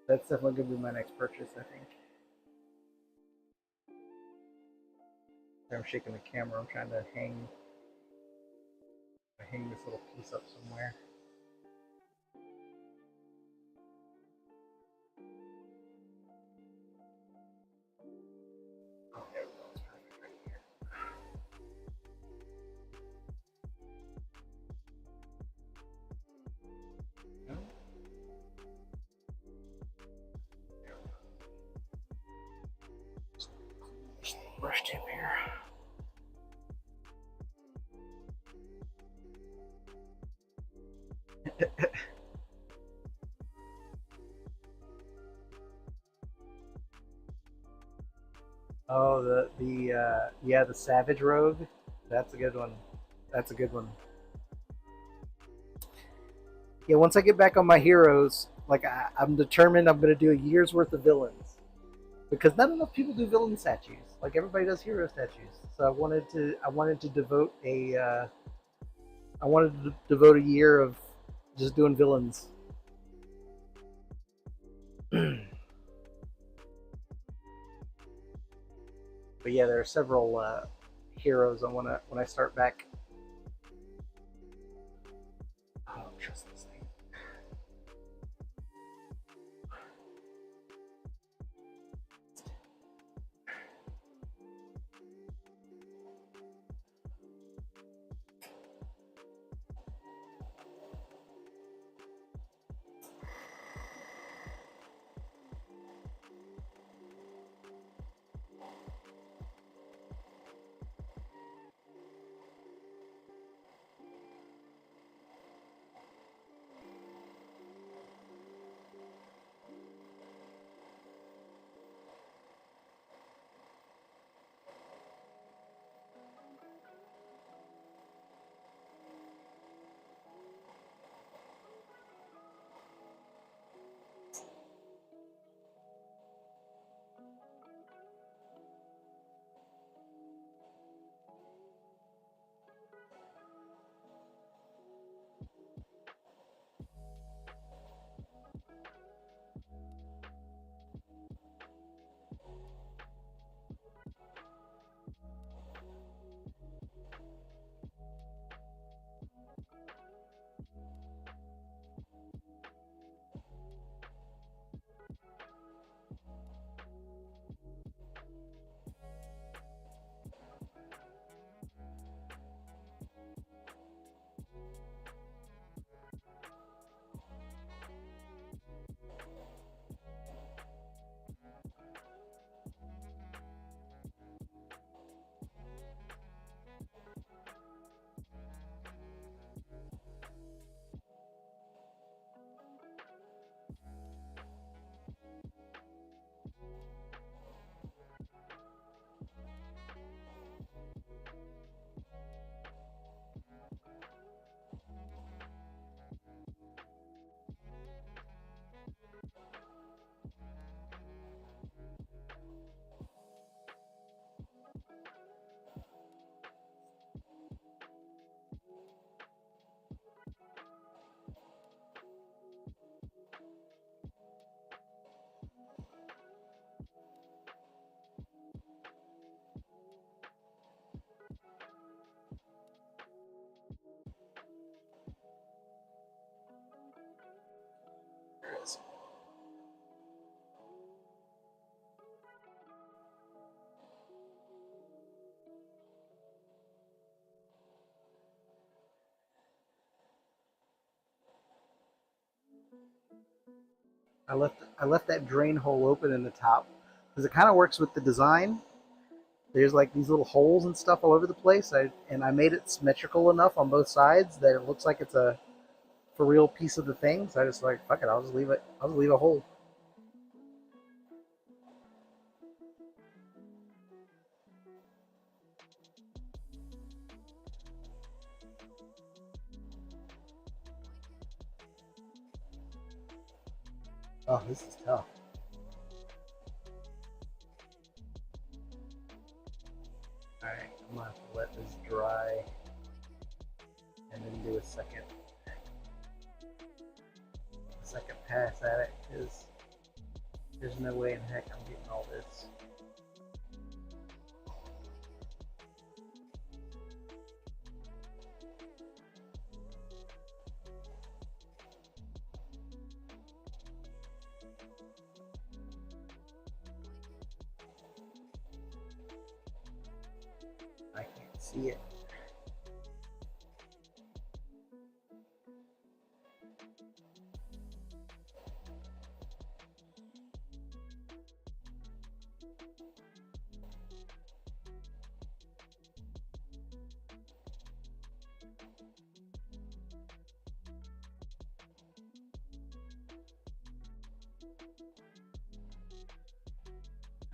That's definitely gonna be my next purchase. I think. I'm shaking the camera. I'm trying to hang this little piece up somewhere. Oh, there we go. It's perfect right here. No? There we go. Just brush tip here. Oh, the yeah, the Savage Rogue. That's a good one. That's a good one. Yeah, once I get back on my heroes, like I'm determined I'm going to do a year's worth of villains because not enough people do villain statues. Like everybody does hero statues. So I wanted to devote a year of just doing villains. But yeah, there are several heroes I want to when I start back. Oh, trust this thing. I left that drain hole open in the top because it kind of works with the design. There's like these little holes and stuff all over the place. I made it symmetrical enough on both sides that it looks like it's a for real piece of the thing. So I just like fuck it. I'll just leave it. I'll just leave a hole. Oh, this is tough. All right, I'm gonna have to let this dry and then do a second pass at it because there's no way in heck I'm getting all this. I can't see it.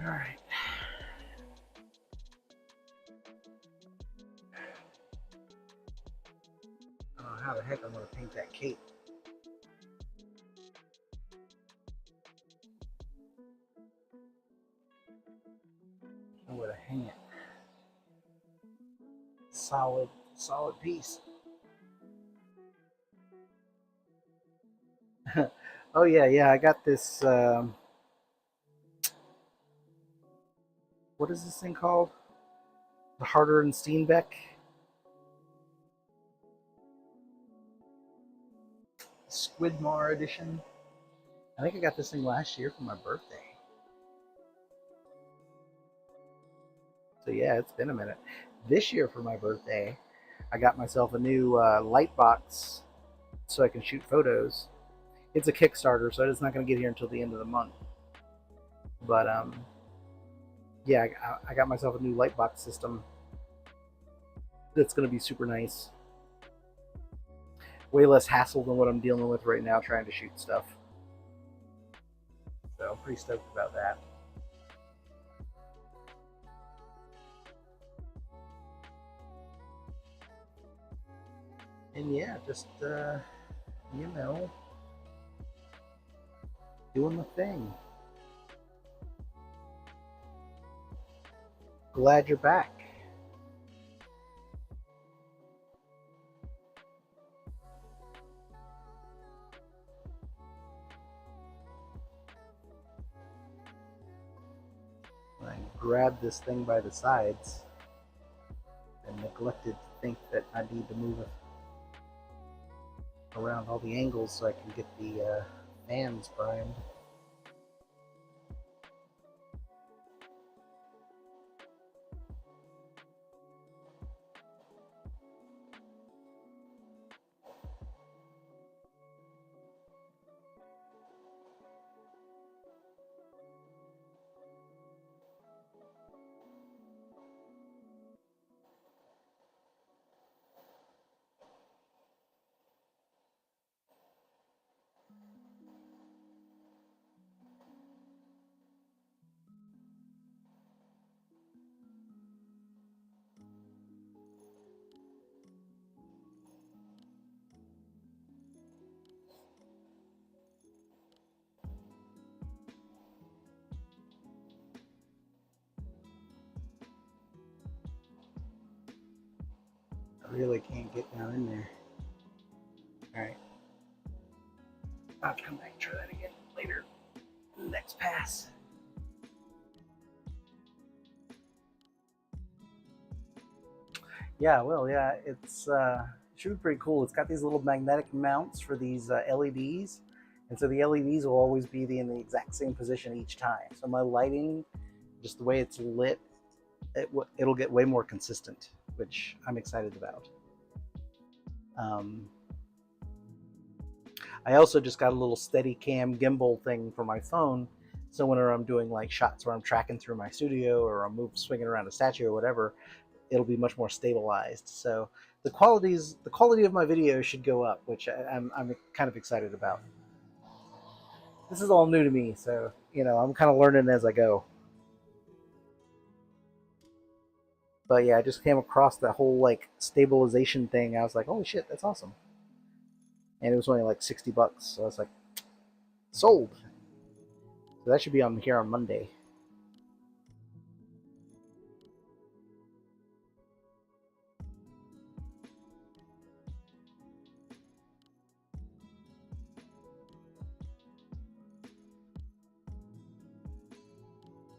All right. I don't know how the heck I'm gonna paint that cape. Or where to hang it. Solid piece. Oh yeah. I got this. What is this thing called? The Harder and Steenbeck Squidmar edition. I think I got this thing last year for my birthday. So yeah, it's been a minute. This year for my birthday, I got myself a new light box so I can shoot photos. It's a Kickstarter, so it's not going to get here until the end of the month. But yeah, I got myself a new light box system that's going to be super nice. Way less hassle than what I'm dealing with right now trying to shoot stuff. So I'm pretty stoked about that. And yeah, just you know, doing the thing. Glad you're back. I grabbed this thing by the sides and neglected to think that I need to move it around all the angles so I can get the fans primed. I really can't get down in there. Alright. I'll come back and try that again later. Next pass. Yeah, well, yeah, it's should be pretty cool. It's got these little magnetic mounts for these LEDs, and so the LEDs will always be in the exact same position each time. So my lighting, just the way it's lit, it'll get way more consistent, which I'm excited about. Um, I also just got a little steady cam gimbal thing for my phone. So whenever I'm doing like shots where I'm tracking through my studio or I'm swinging around a statue or whatever, it'll be much more stabilized. So the quality of my videos should go up, which I'm kind of excited about. This is all new to me, so I'm kind of learning as I go. But yeah, I just came across that whole like stabilization thing. I was like, holy shit, that's awesome. And it was only like $60, so I was like, sold. So that should be on here on Monday.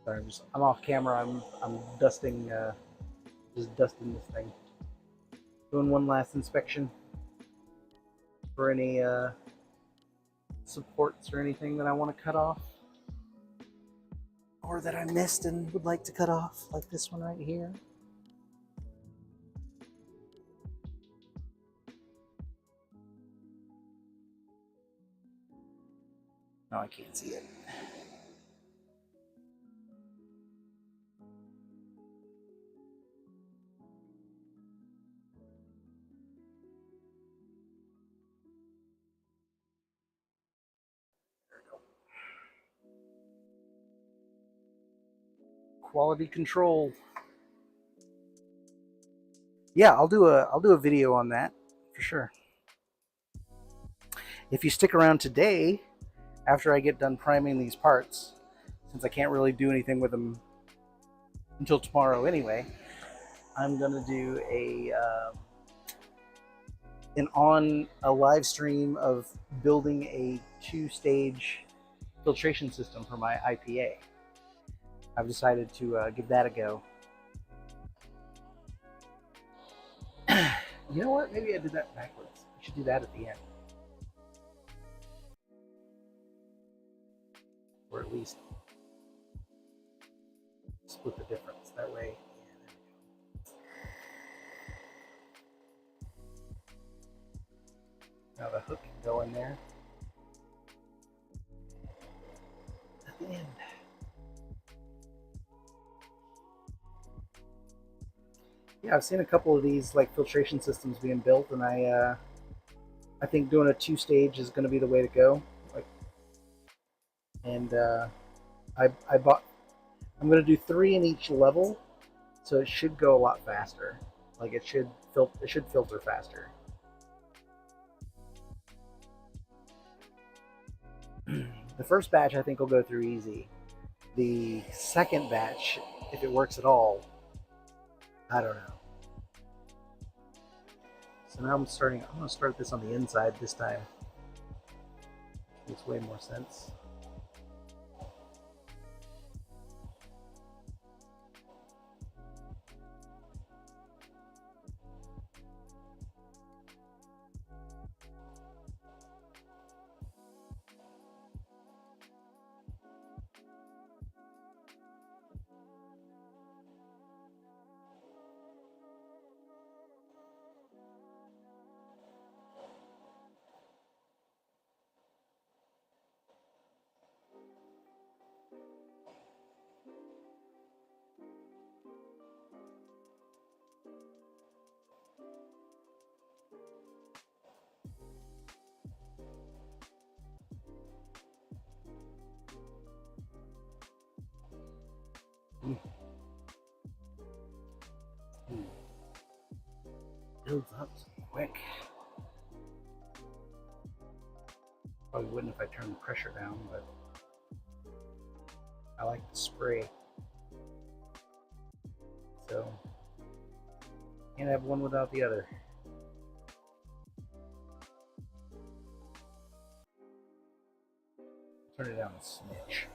Sorry, I'm off camera. I'm dusting just dusting this thing. Doing one last inspection for any supports or anything that I want to cut off. Or that I missed and would like to cut off, like this one right here. No, I can't see it. Quality control. Yeah, I'll do a video on that for sure. If you stick around today, after I get done priming these parts, since I can't really do anything with them until tomorrow anyway, I'm gonna do a live stream of building a 2-stage filtration system for my IPA. I've decided to give that a go. You know what? Maybe I did that backwards. I should do that at the end. Or at least split the difference. That way. Now the hook can go in there at the end. Yeah, I've seen a couple of these like filtration systems being built, and I think doing a 2-stage is going to be the way to go. Like, and I bought. I'm going to do 3 in each level, so it should go a lot faster. Like it should filter faster. The first batch I think will go through easy. The second batch, if it works at all, I don't know. So now I'm going to start this on the inside this time. Makes way more sense. Builds up quick. Probably wouldn't if I turned the pressure down, but I like the spray. So can't have one without the other. Turn it down a smidge.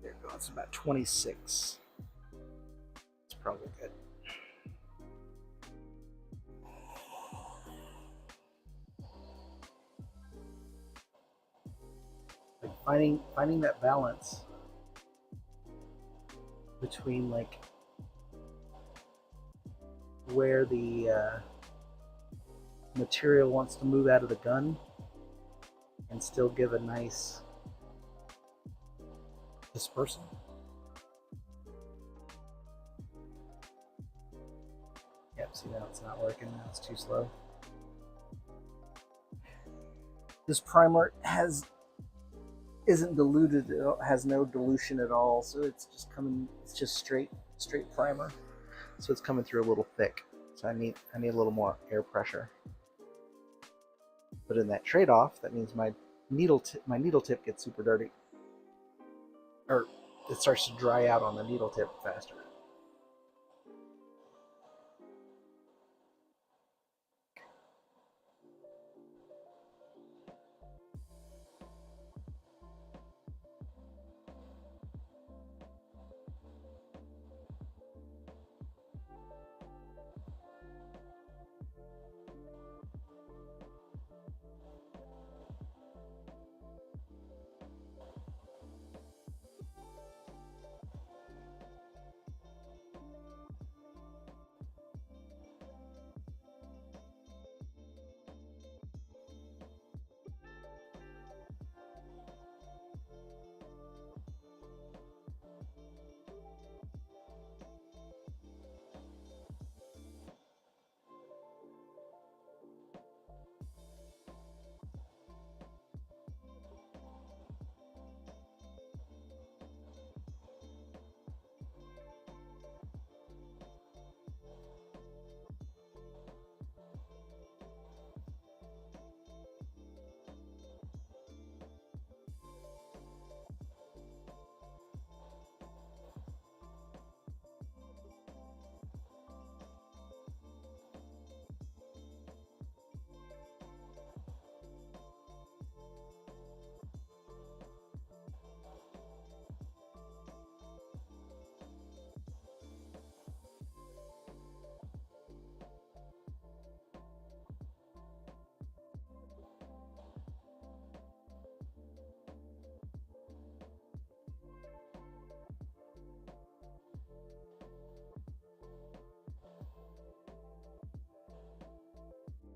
There we go. It's about 26. It's probably good. finding that balance between like where the material wants to move out of the gun and still give a nice dispersal. Yep, see now it's not working, now it's too slow. This primer isn't diluted, it has no dilution at all, so it's just straight primer. So it's coming through a little thick. So I need a little more air pressure. But in that trade-off, that means my needle tip gets super dirty. Or it starts to dry out on the needle tip faster.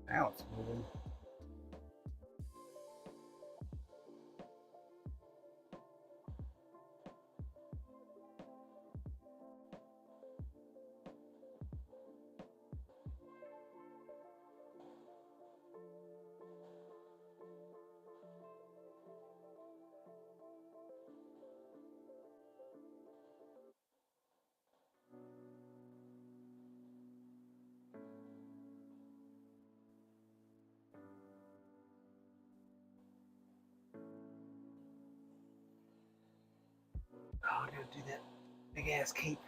Now it's moving. Oh, I gotta do that big ass cape.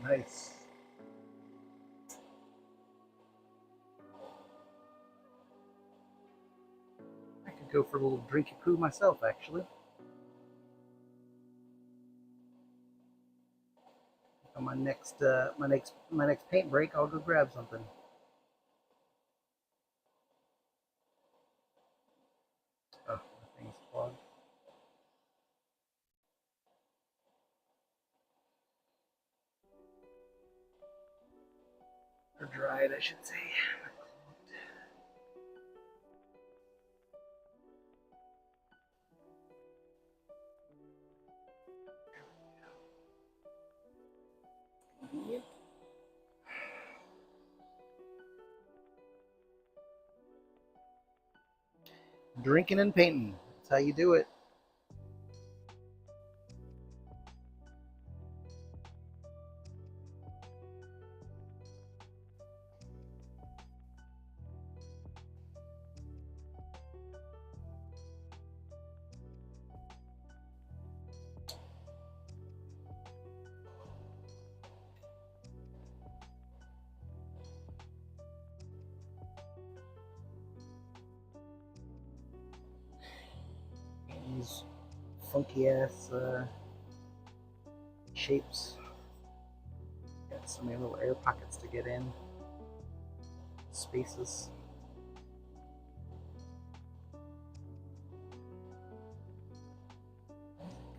Nice. I could go for a little drinky poo myself, actually. I might my next paint break, I'll go grab something. Oh, the thing's plugged. Or dried, I should say. Yep. Drinking and painting. That's how you do it. These funky ass shapes. Got so many little air pockets to get in. Spaces.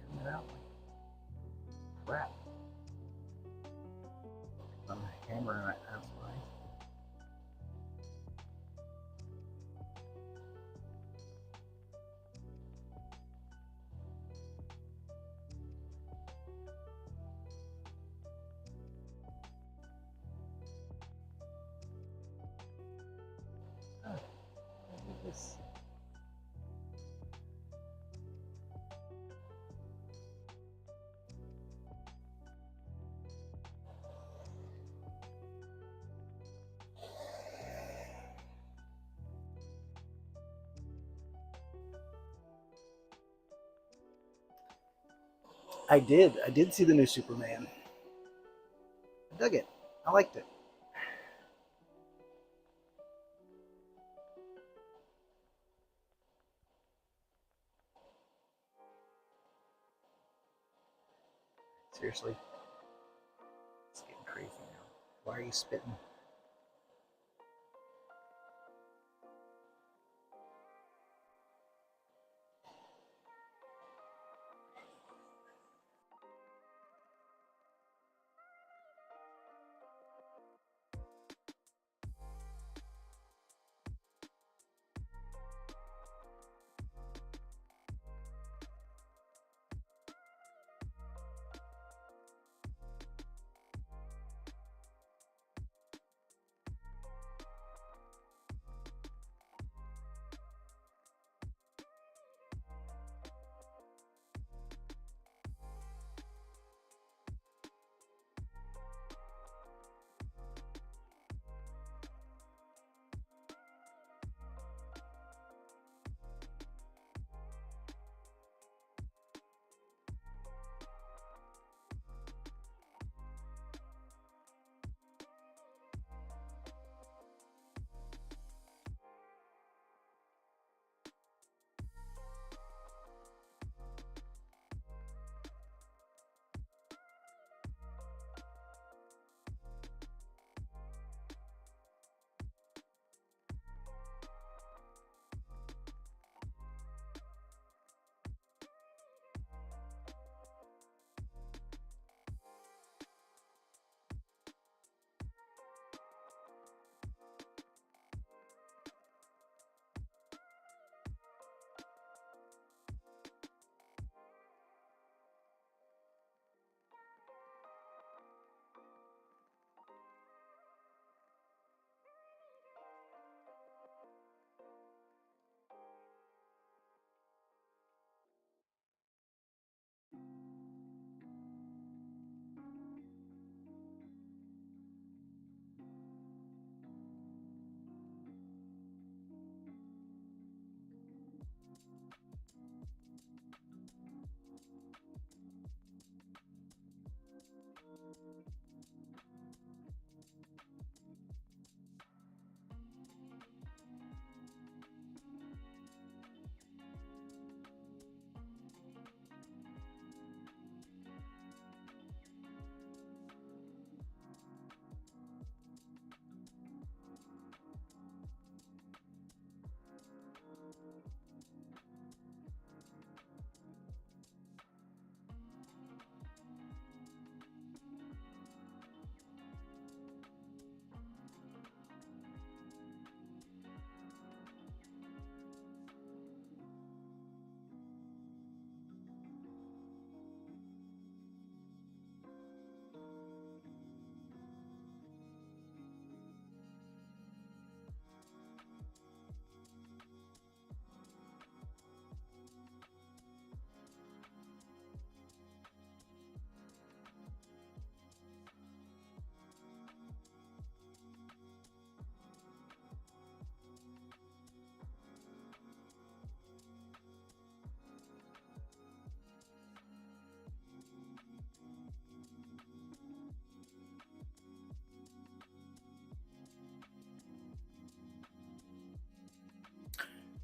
Coming out like crap. I'm hammering it, that's why. This. I did. I did see the new Superman. I dug it. I liked it. Seriously. It's getting crazy now. Why are you spitting?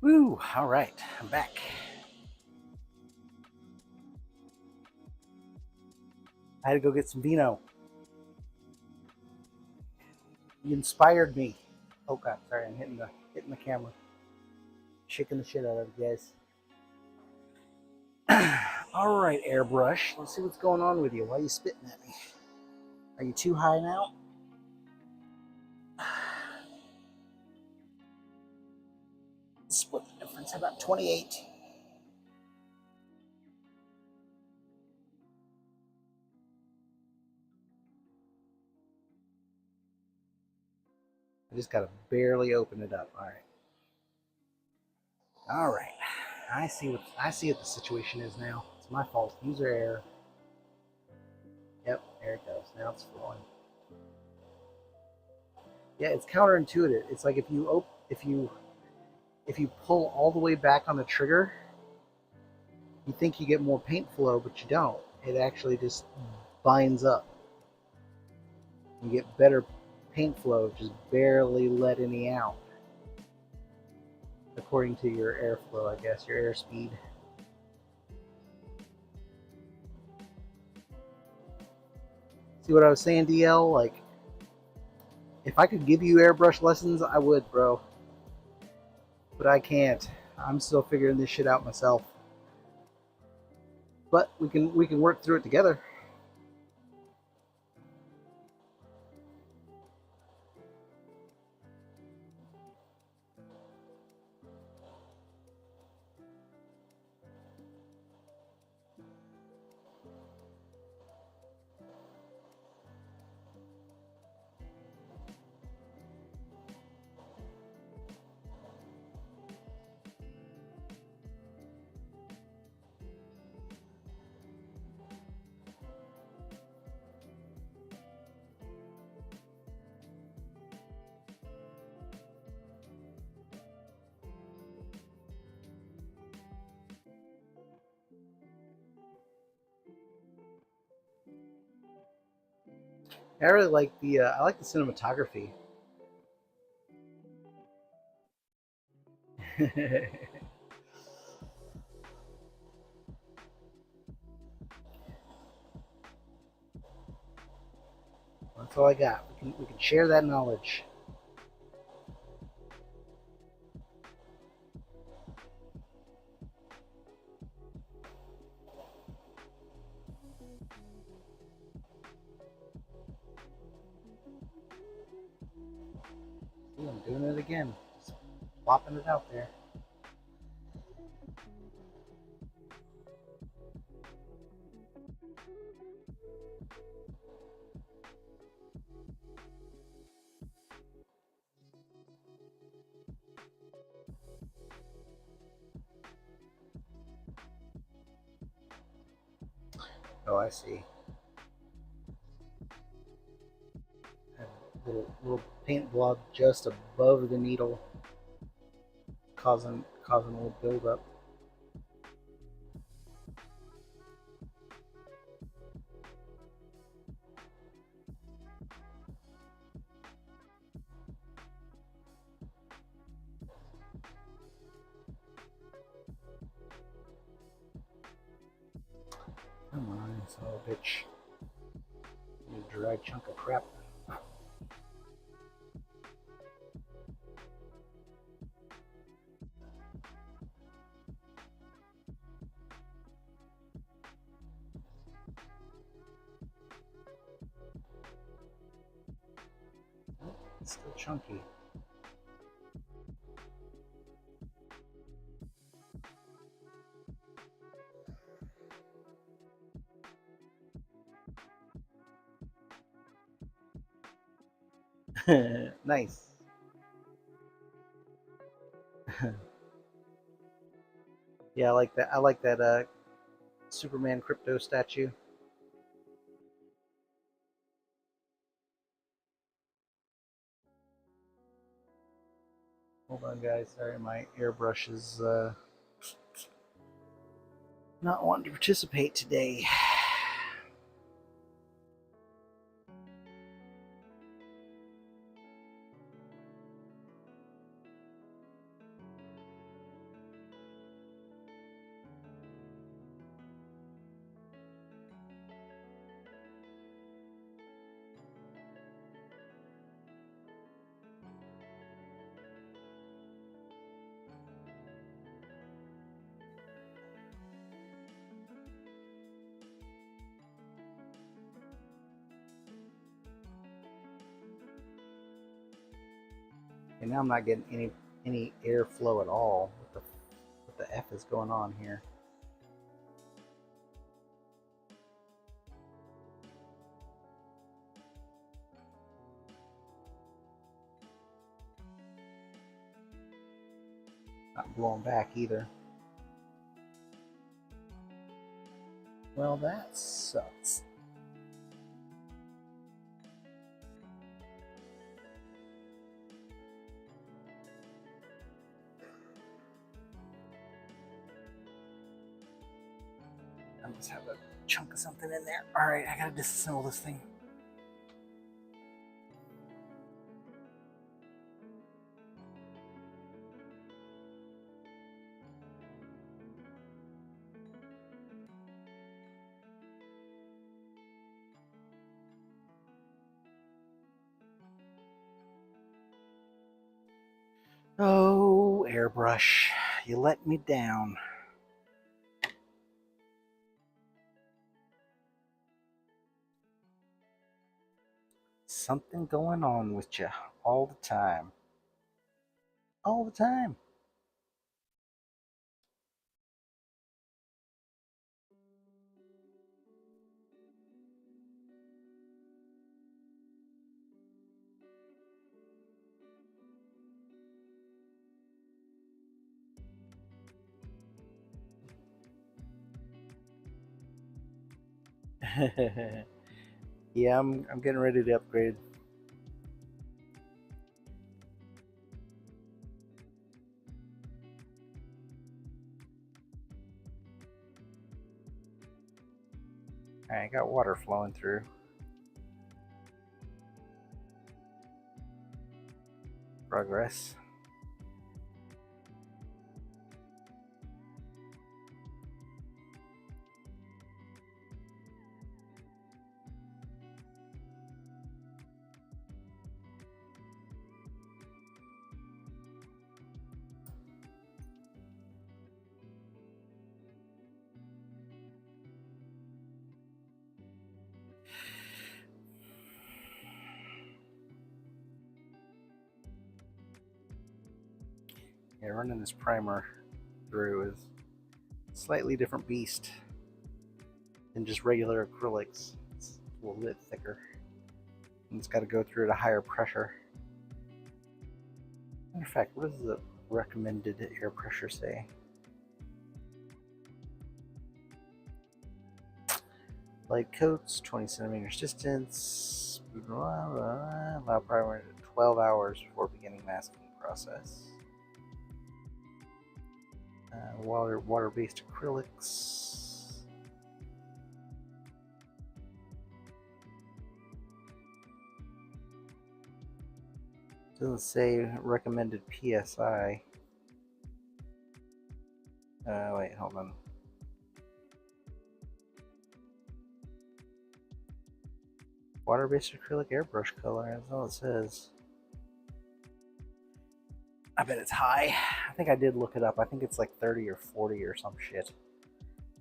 Woo! All right, I'm back. I had to go get some vino. You inspired me. Oh God, sorry, I'm hitting the camera, shaking the shit out of it, guys. All right, airbrush. Let's see what's going on with you. Why are you spitting at me? Are you too high now? Split the difference. How about 28? I just gotta barely open it up. All right. All right. I see what the situation is now. It's my fault. User error. Yep, there it goes. Now it's flowing. Yeah, it's counterintuitive. It's like if you pull all the way back on the trigger, you think you get more paint flow, but you don't. It actually just binds up. You get better paint flow, just barely let any out. According to your airflow, I guess, your airspeed. See what I was saying, DL? Like, if I could give you airbrush lessons, I would, bro. But I can't. I'm still figuring this shit out myself. But we can work through it together. I really like the cinematography. That's all I got. We can share that knowledge. See, I'm doing it again. Just plopping it out there. Oh, I see. A little paint blob just above the needle, causing a little buildup. Come on, son of a bitch. You dry chunk of crap. It's still chunky. Nice. Yeah, I like that. I like that Superman crypto statue. Hold on, guys. Sorry, my airbrush is not wanting to participate today. And now I'm not getting any airflow at all. What the F is going on here? Not blowing back either. Well, that sucks. I just have a chunk of something in there. All right, I gotta disassemble this thing. Oh, airbrush, you let me down. Something going on with you all the time. All the time. Yeah, I'm getting ready to upgrade. Alright, I got water flowing through. Progress. Yeah, running this primer through is a slightly different beast than just regular acrylics. It's a little bit thicker. And it's got to go through at a higher pressure. Matter of fact, what does the recommended air pressure say? Light coats, 20 centimeters distance. Allow primer 12 hours before beginning masking process. Water-based acrylics. Doesn't say recommended PSI. Wait, hold on. Water-based acrylic airbrush color, that's all it says. I bet it's high. I think I did look it up. I think it's like 30 or 40 or some shit.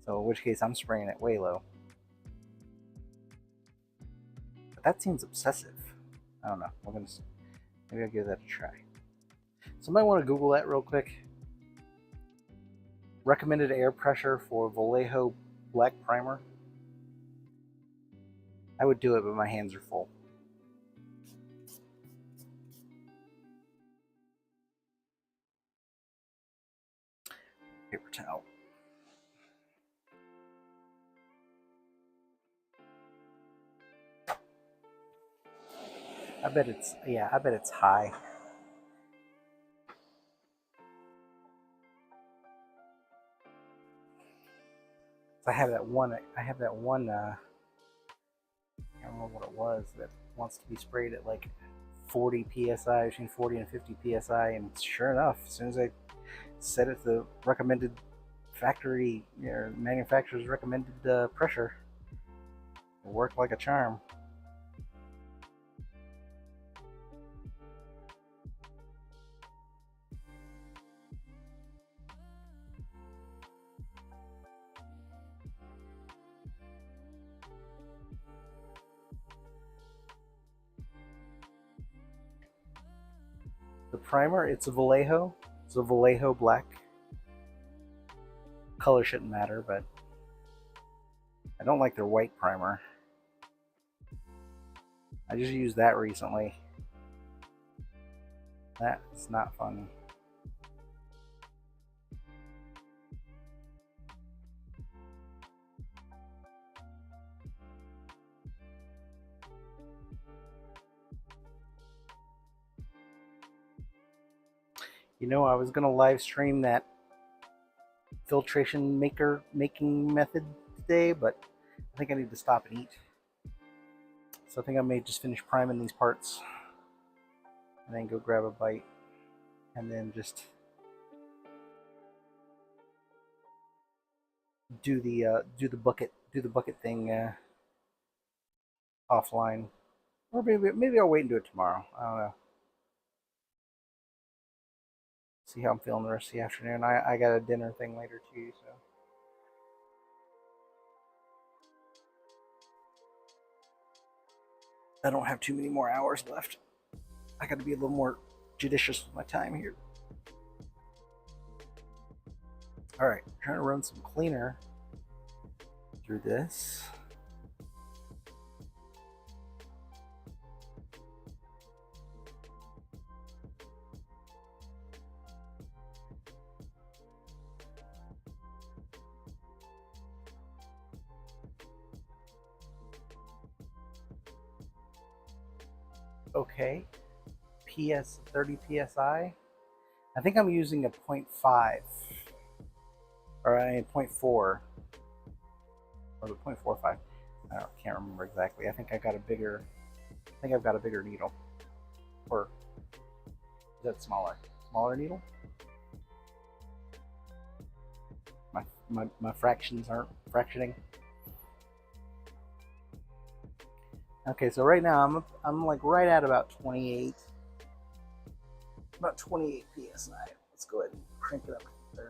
So in which case I'm spraying it way low. But that seems obsessive. I don't know. Maybe I'll give that a try. Somebody want to Google that real quick? Recommended air pressure for Vallejo black primer. I would do it, but my hands are full. Paper towel. I bet it's high. I have that one. I don't know what it was, that wants to be sprayed at like 40 psi, between 40 and 50 psi, and sure enough, as soon as I set it to the recommended factory or manufacturer's recommended pressure, it worked like a charm. The primer, it's a Vallejo. It's a Vallejo black. Color shouldn't matter, but I don't like their white primer. I just used that recently. That's not fun. You know, I was gonna live stream that filtration making method today, but I think I need to stop and eat. So I think I may just finish priming these parts and then go grab a bite and then just do the bucket thing offline, or maybe I'll wait and do it tomorrow. I don't know. See how I'm feeling the rest of the afternoon. I got a dinner thing later too, so I don't have too many more hours left. I got to be a little more judicious with my time here. All right, trying to run some cleaner through this. Okay, PS 30 psi. I think I'm using a 0.5 or a 0.4 or the 0.45. Can't remember exactly. I think I've got a bigger needle. Or is that smaller? Smaller needle? My fractions aren't fractioning. Okay, so right now I'm like right at about 28 psi. Let's go ahead and crank it up to 30.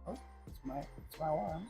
Oh, it's my alarm.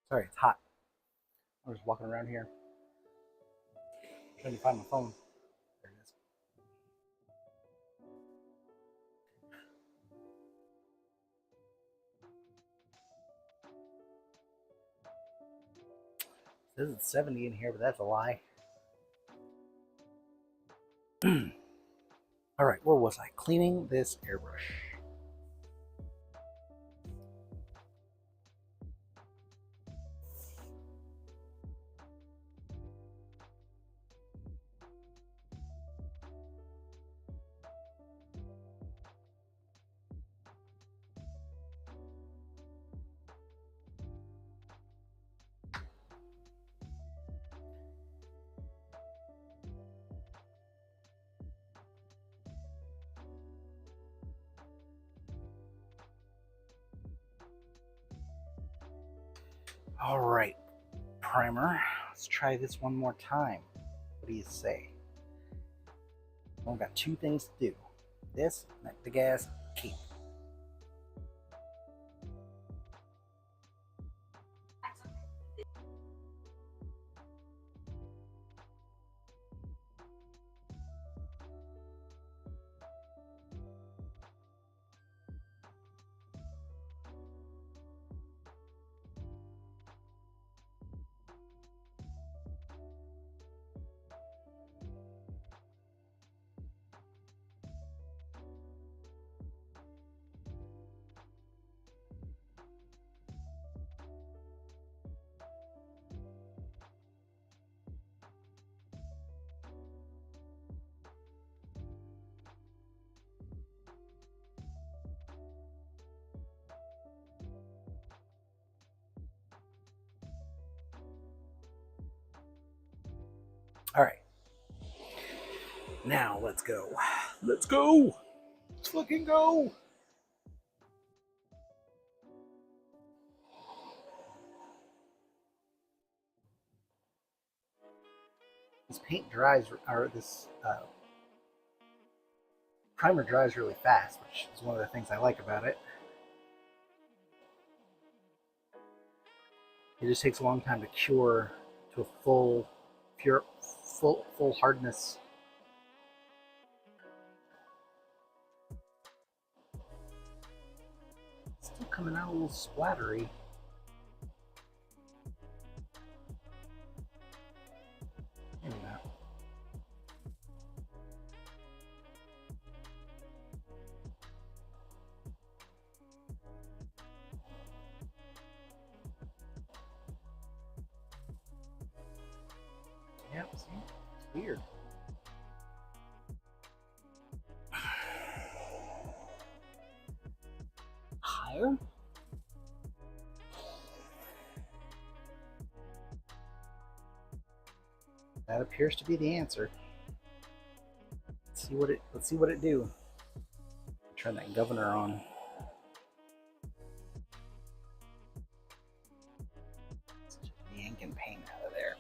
Sorry, it's hot. I'm just walking around here trying to find my phone. There it is. It says it's 70 in here, but that's a lie. All right, where was I? Cleaning this airbrush. All right, primer. Let's try this one more time. What do you say? We've only got two things to do. This, and that big ass key. All right. Now let's go. Let's go. Let's fucking go. This paint dries, or this primer dries really fast, which is one of the things I like about it. It just takes a long time to cure to a full hardness. Still coming out a little splattery. Maybe not. Yep, see? It's weird. Higher? That appears to be the answer. Let's see what it do. Turn that governor on. It's just yanking paint out of there.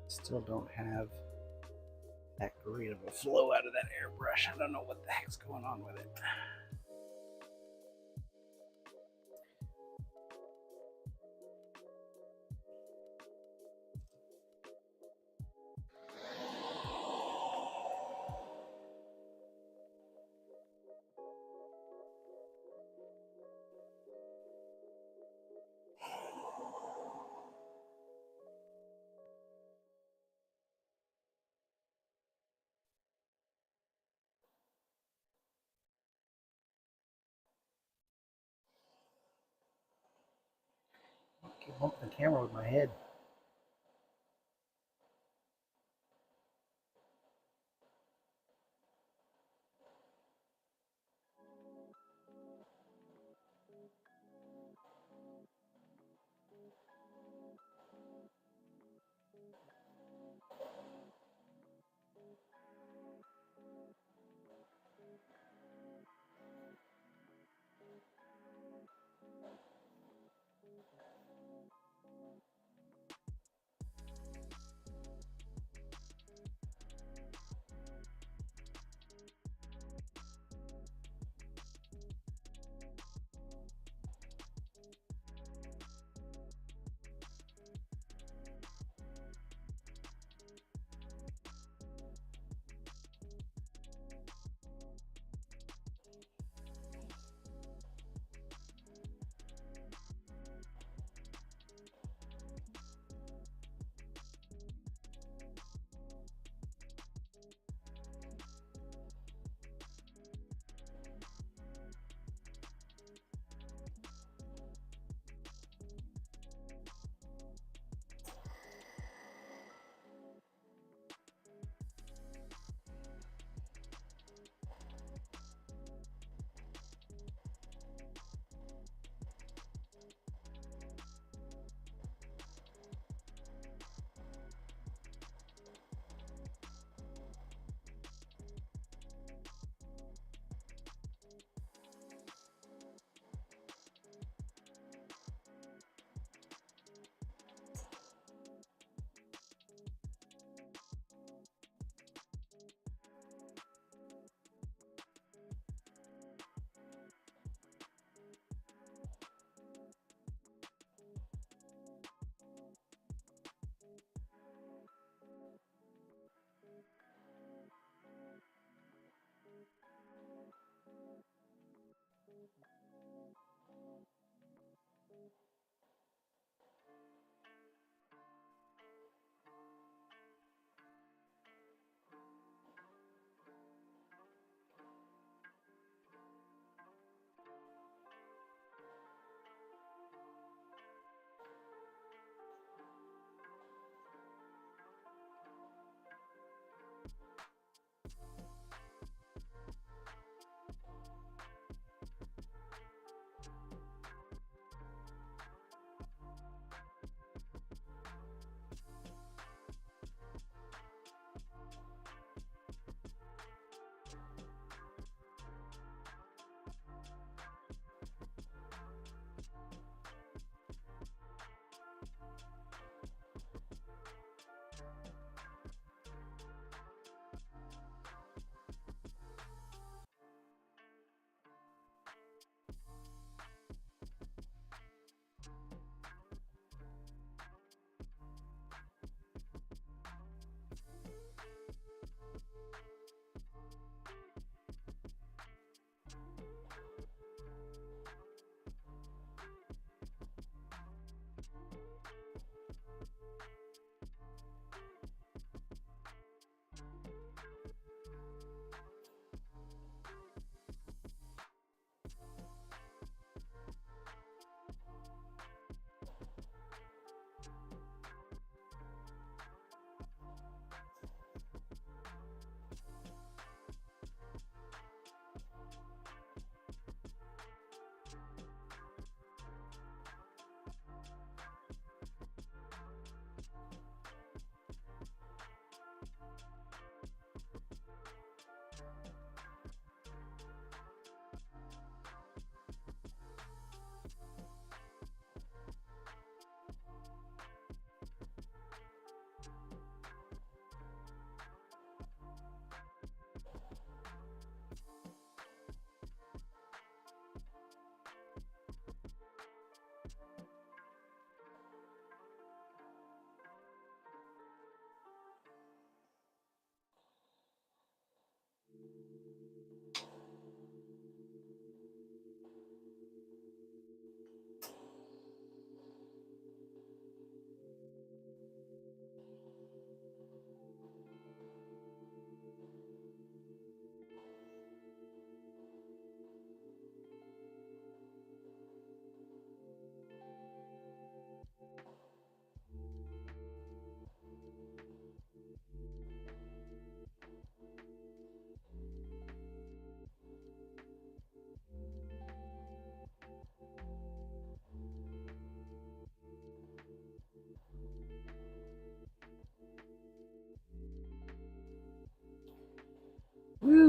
Still don't have that great of a flow out of that airbrush. I don't know what the heck's going on with it. I keep bumping the camera with my head.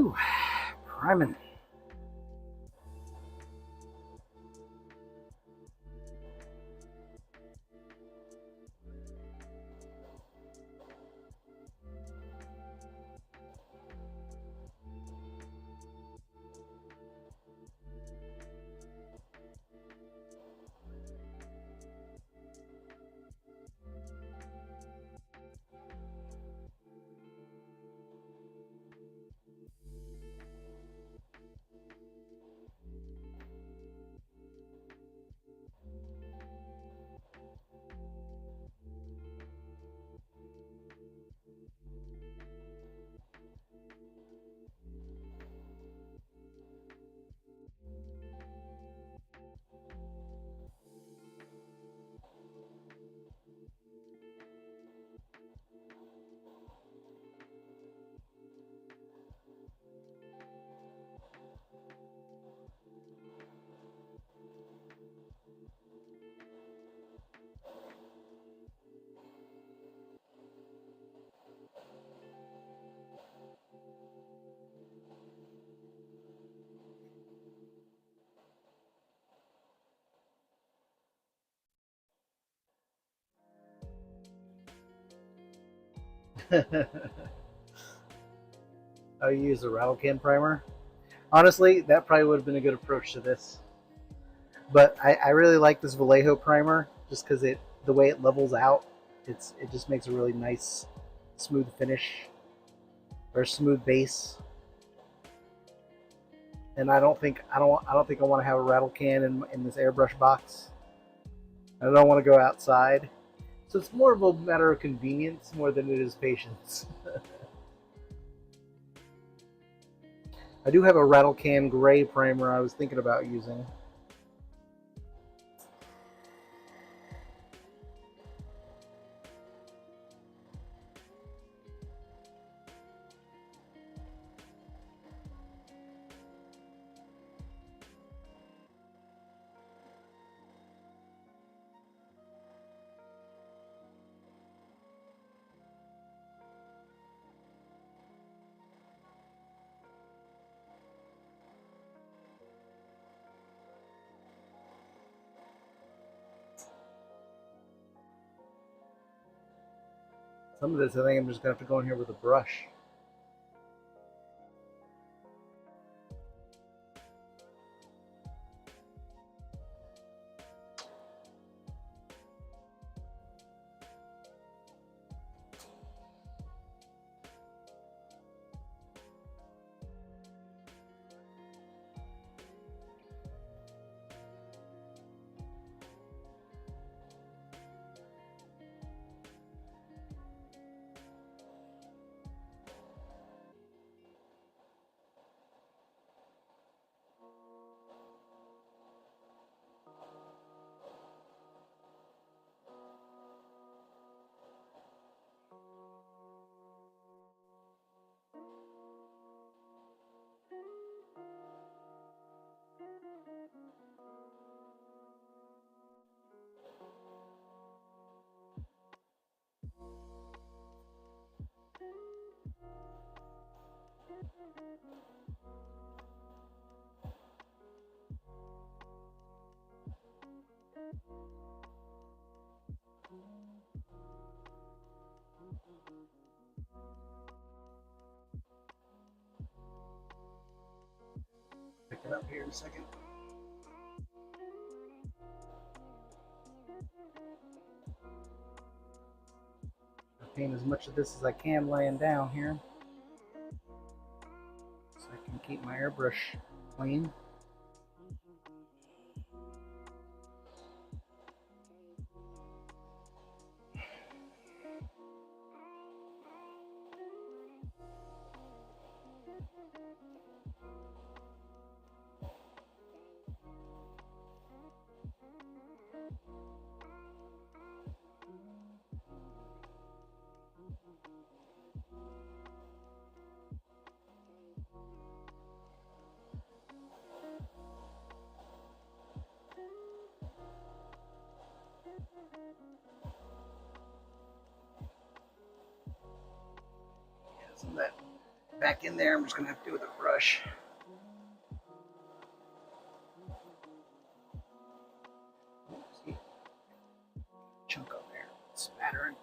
Whew, priming. Oh, you use a rattle can primer? Honestly, that probably would have been a good approach to this. But I really like this Vallejo primer just because the way it levels out, it just makes a really nice, smooth finish or smooth base. And I don't think I want to have a rattle can in this airbrush box. I don't want to go outside, so it's more of a matter of convenience more than it is patience. I do have a rattle can gray primer I was thinking about using. Some of this I think I'm just going to have to go in here with a brush. Pick it up here in a second. I'll paint as much of this as I can laying down here, so I can keep my airbrush clean. Some of that back in there. I'm just going to have to do it with a brush. See? Chunk up there. Spattering.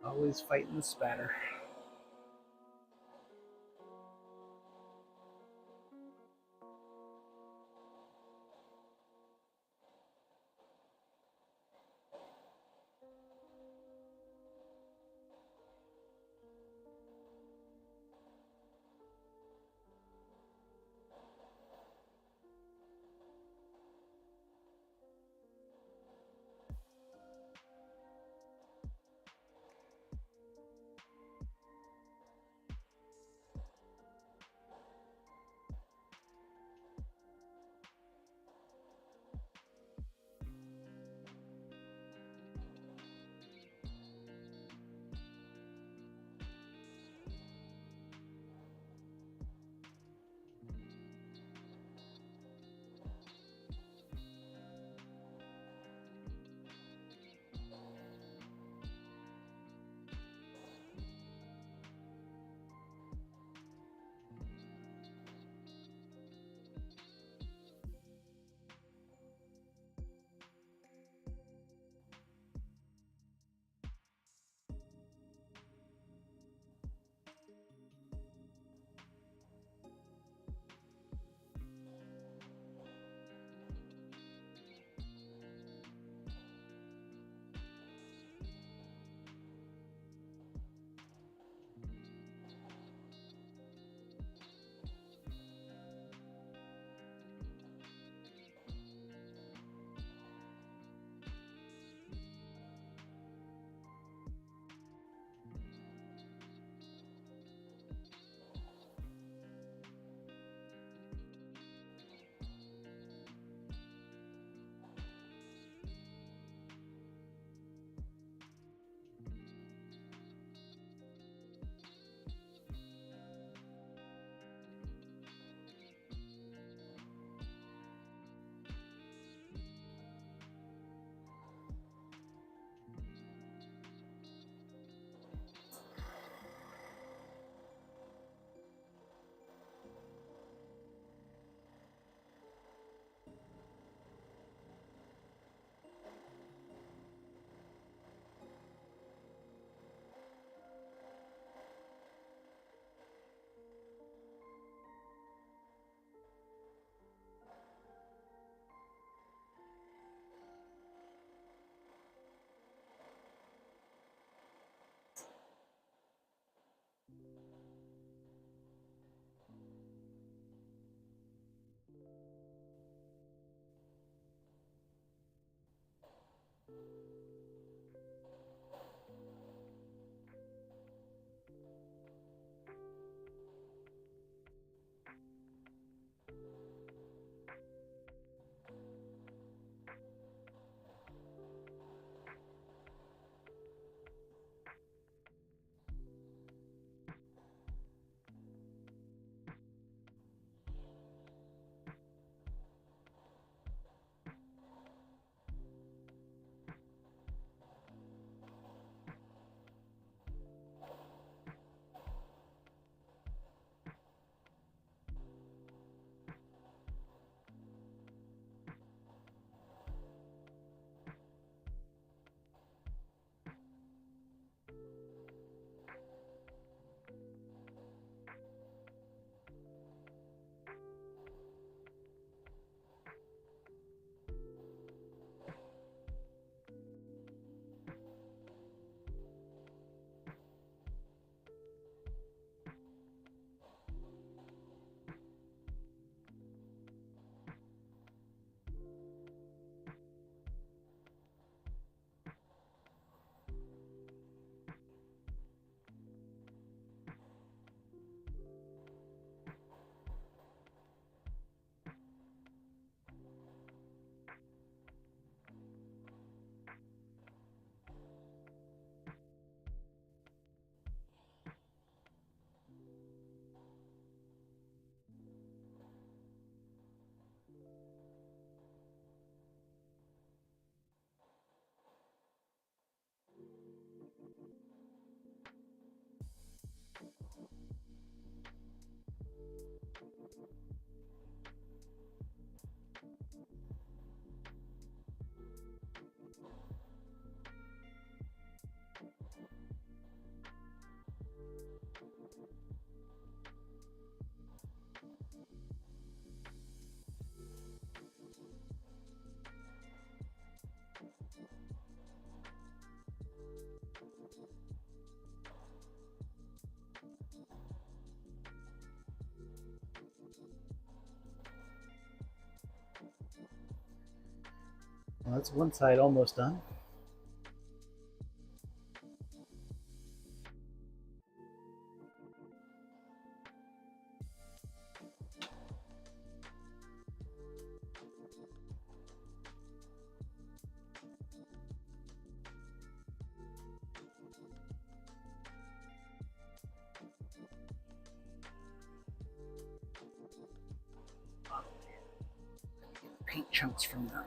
Always fighting the spatter. Well, that's one side almost done. Paint chunks from the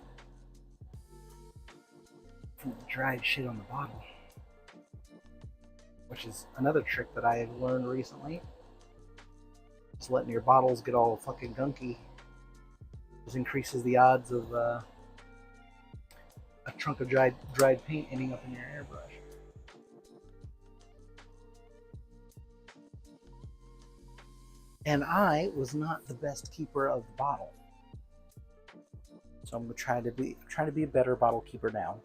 dried shit on the bottle, which is another trick that I have learned recently. Just letting your bottles get all fucking gunky just increases the odds of a chunk of dried paint ending up in your airbrush. And I was not the best keeper of the bottle, so I'm trying to be a better bottle keeper now.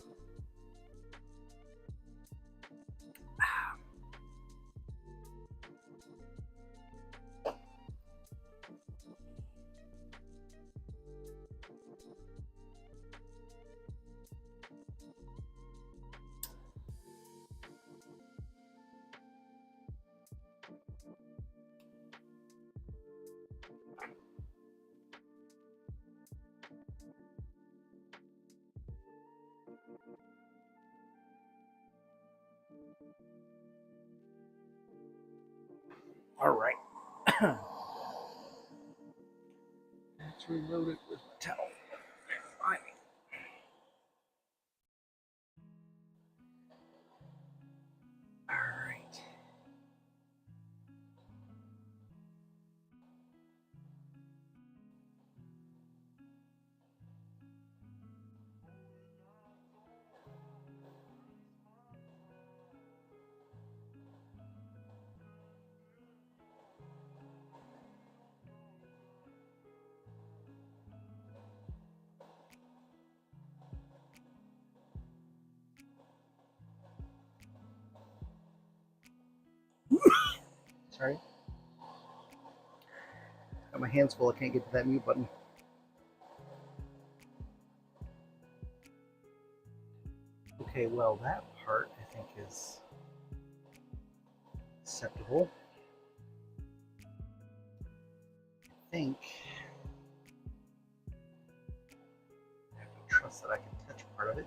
All right. Let's reload it with a towel. Fine. All right. Sorry. Got my hands full. I can't get to that mute button. Okay, well, that part I think is acceptable. I think I have to trust that I can touch part of it.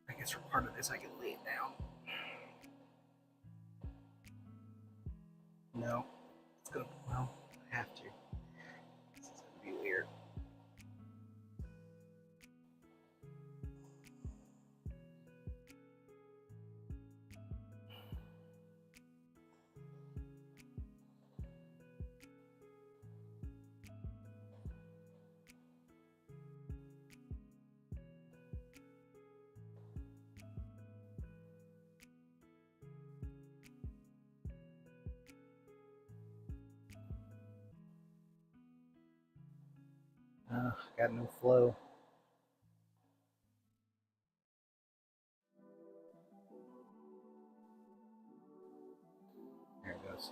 I guess for part of this I can lay it down. No, it's gonna, well, I have to. This is gonna be weird. Got no flow. There it goes.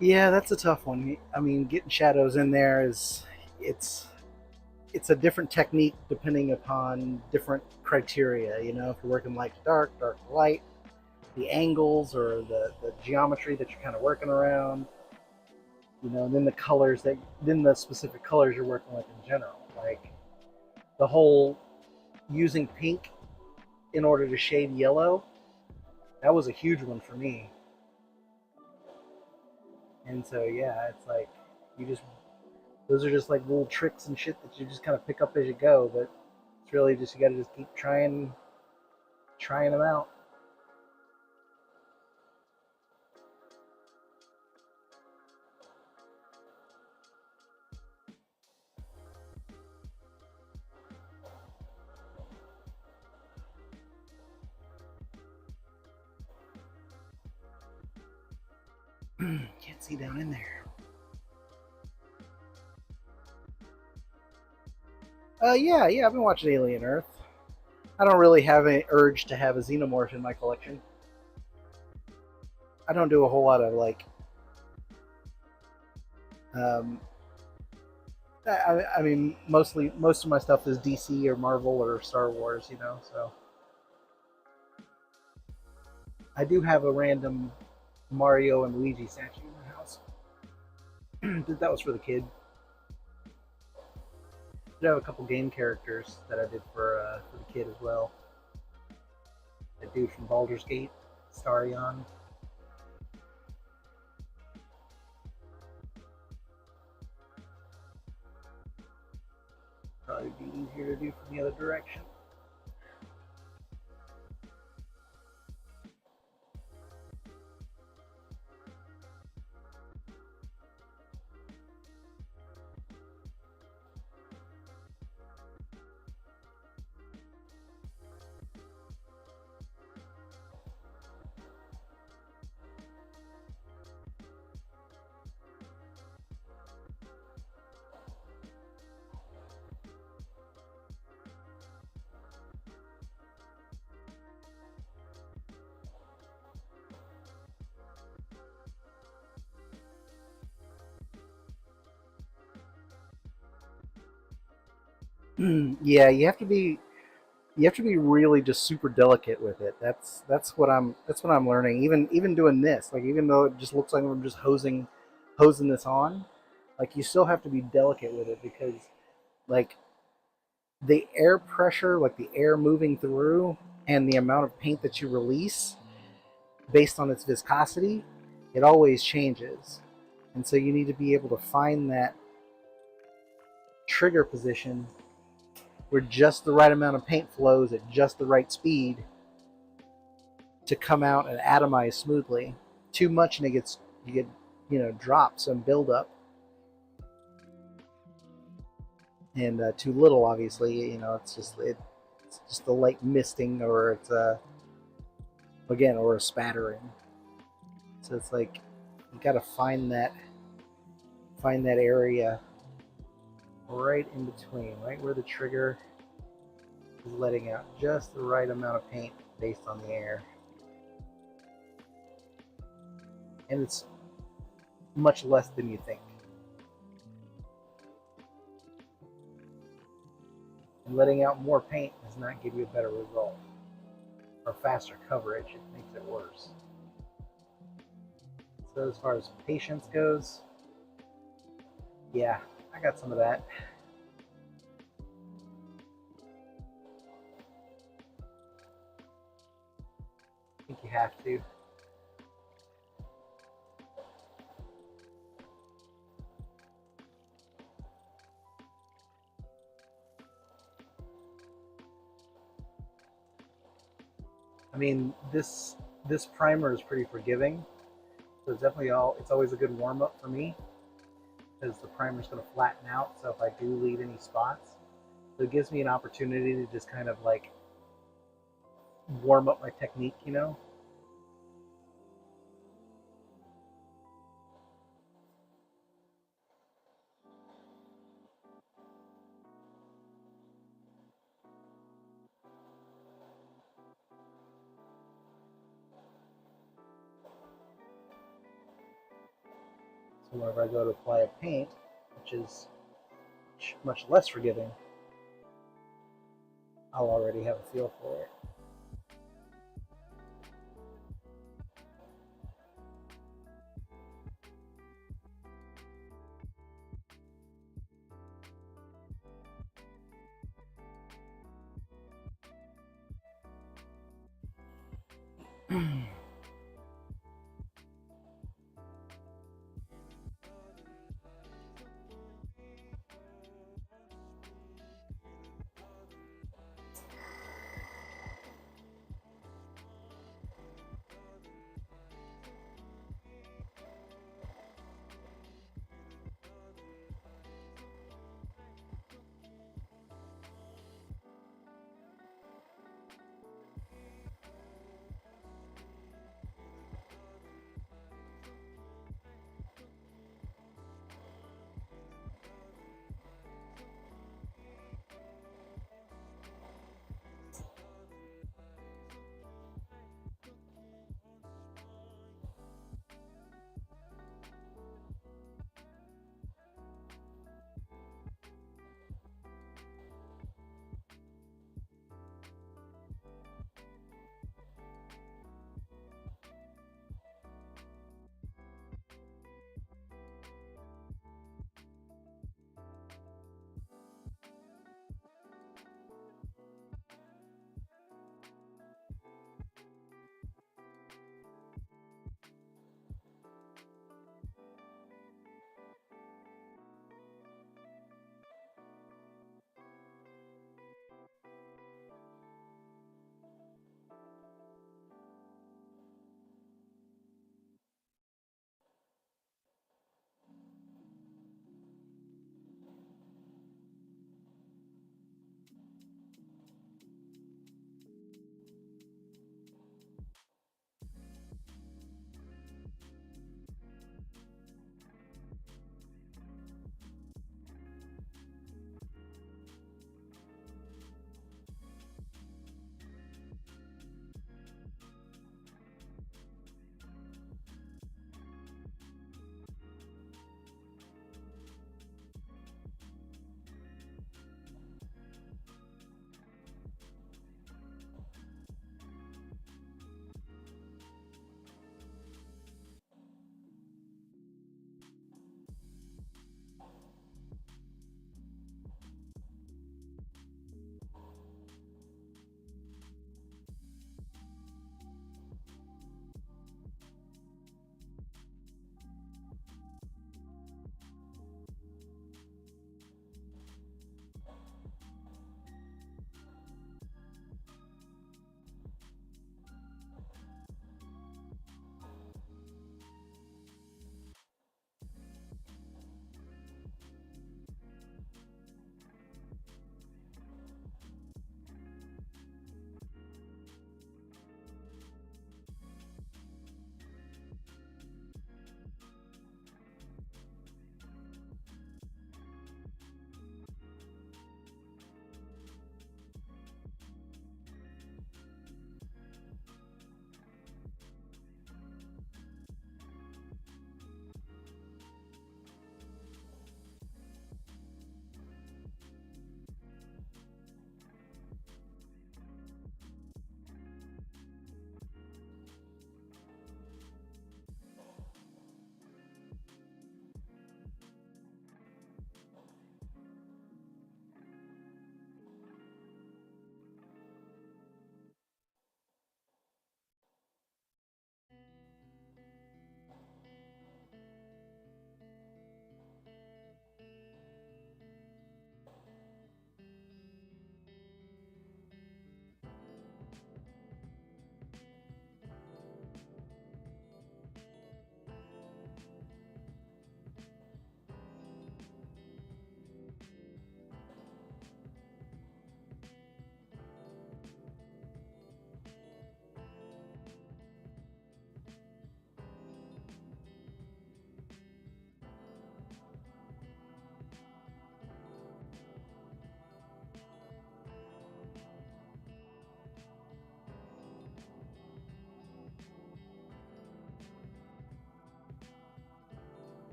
Yeah, that's a tough one. I mean, getting shadows in there is it's it's a different technique depending upon different criteria. You know, if you're working light to dark, dark to light, the angles or the geometry that you're kind of working around. You know, and then the colors that then the specific colors you're working with in general. Like the whole using pink in order to shade yellow, that was a huge one for me. And so yeah, it's like you just those are just like little tricks and shit that you just kind of pick up as you go. But it's really just you got to just keep trying them out. Can't see down in there. Yeah, I've been watching Alien Earth. I don't really have an urge to have a xenomorph in my collection. I don't do a whole lot of like. Um, I mean, most of my stuff is DC or Marvel or Star Wars, you know. So I do have a random Mario and Luigi statue in my house. That was for the kid. I did have a couple game characters that I did for the kid as well. The dude from Baldur's Gate, Starion. Probably be easier to do from the other direction. Yeah, you have to be really just super delicate with it. That's what I'm learning. Even doing this, like even though it just looks like I'm just hosing this on, like you still have to be delicate with it because like the air pressure, like the air moving through, and the amount of paint that you release based on its viscosity, it always changes. And so you need to be able to find that trigger position where just the right amount of paint flows at just the right speed to come out and atomize smoothly. Too much and it gets you get drops and buildup, and too little obviously it's just the light misting or it's again or a spattering. So it's like you got to find that area right in between, right where the trigger is letting out just the right amount of paint based on the air. And it's much less than you think. And letting out more paint does not give you a better result or faster coverage. It makes it worse. So as far as patience goes, yeah, I got some of that. I think you have to. I mean, this primer is pretty forgiving, so it's definitely it's always a good warm up for me because the primer is going to flatten out. So if I do leave any spots, so it gives me an opportunity to just kind of like warm up my technique, you know. So whenever I go to apply a paint, which is much less forgiving, I'll already have a feel for it.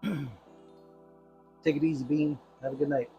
Take it easy, Bean. Have a good night.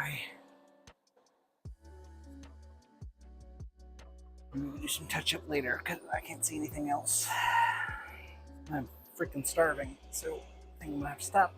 dry. I'm gonna do some touch up later because I can't see anything else. I'm freaking starving, so I think I'm gonna have to stop.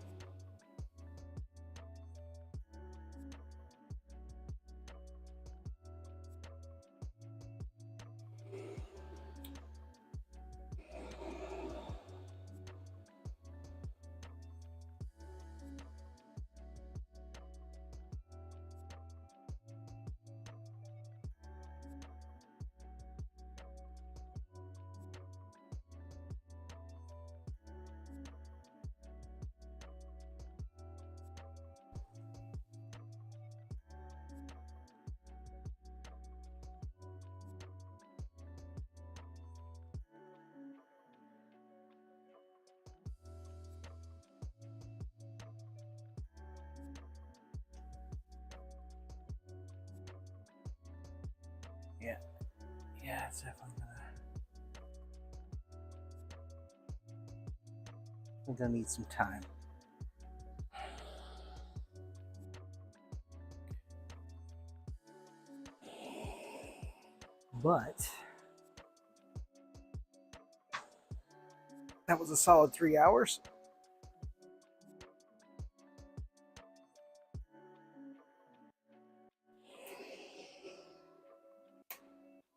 Yeah, it's definitely gonna need some time. But that was a solid 3 hours.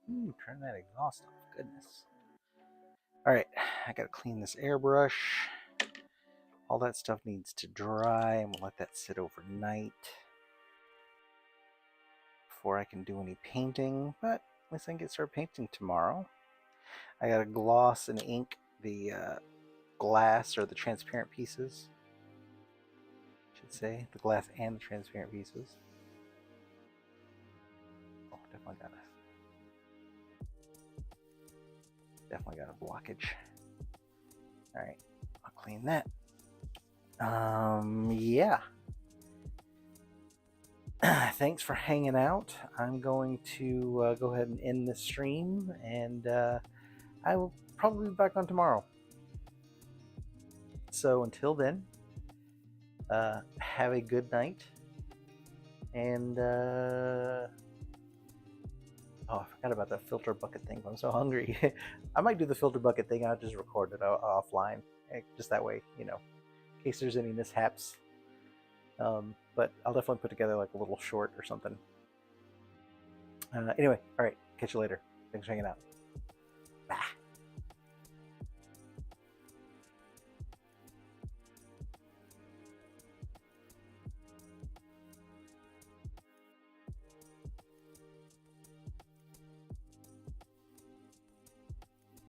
Ooh, turn that exhaust off. Goodness. All right, I gotta clean this airbrush. All that stuff needs to dry. I'm gonna let that sit overnight before I can do any painting, but at least I can get started painting tomorrow. I gotta gloss and ink the glass or the transparent pieces. I should say the glass and the transparent pieces. Oh, definitely got a blockage. All right, I'll clean that. Yeah. Thanks for hanging out. I'm going to go ahead and end this stream, and I will probably be back on tomorrow. So until then, have a good night, and oh, I forgot about the filter bucket thing. I'm so hungry. I might do the filter bucket thing. I'll just record it offline, just that way, in case there's any mishaps. But I'll definitely put together like a little short or something. Anyway, all right. Catch you later. Thanks for hanging out.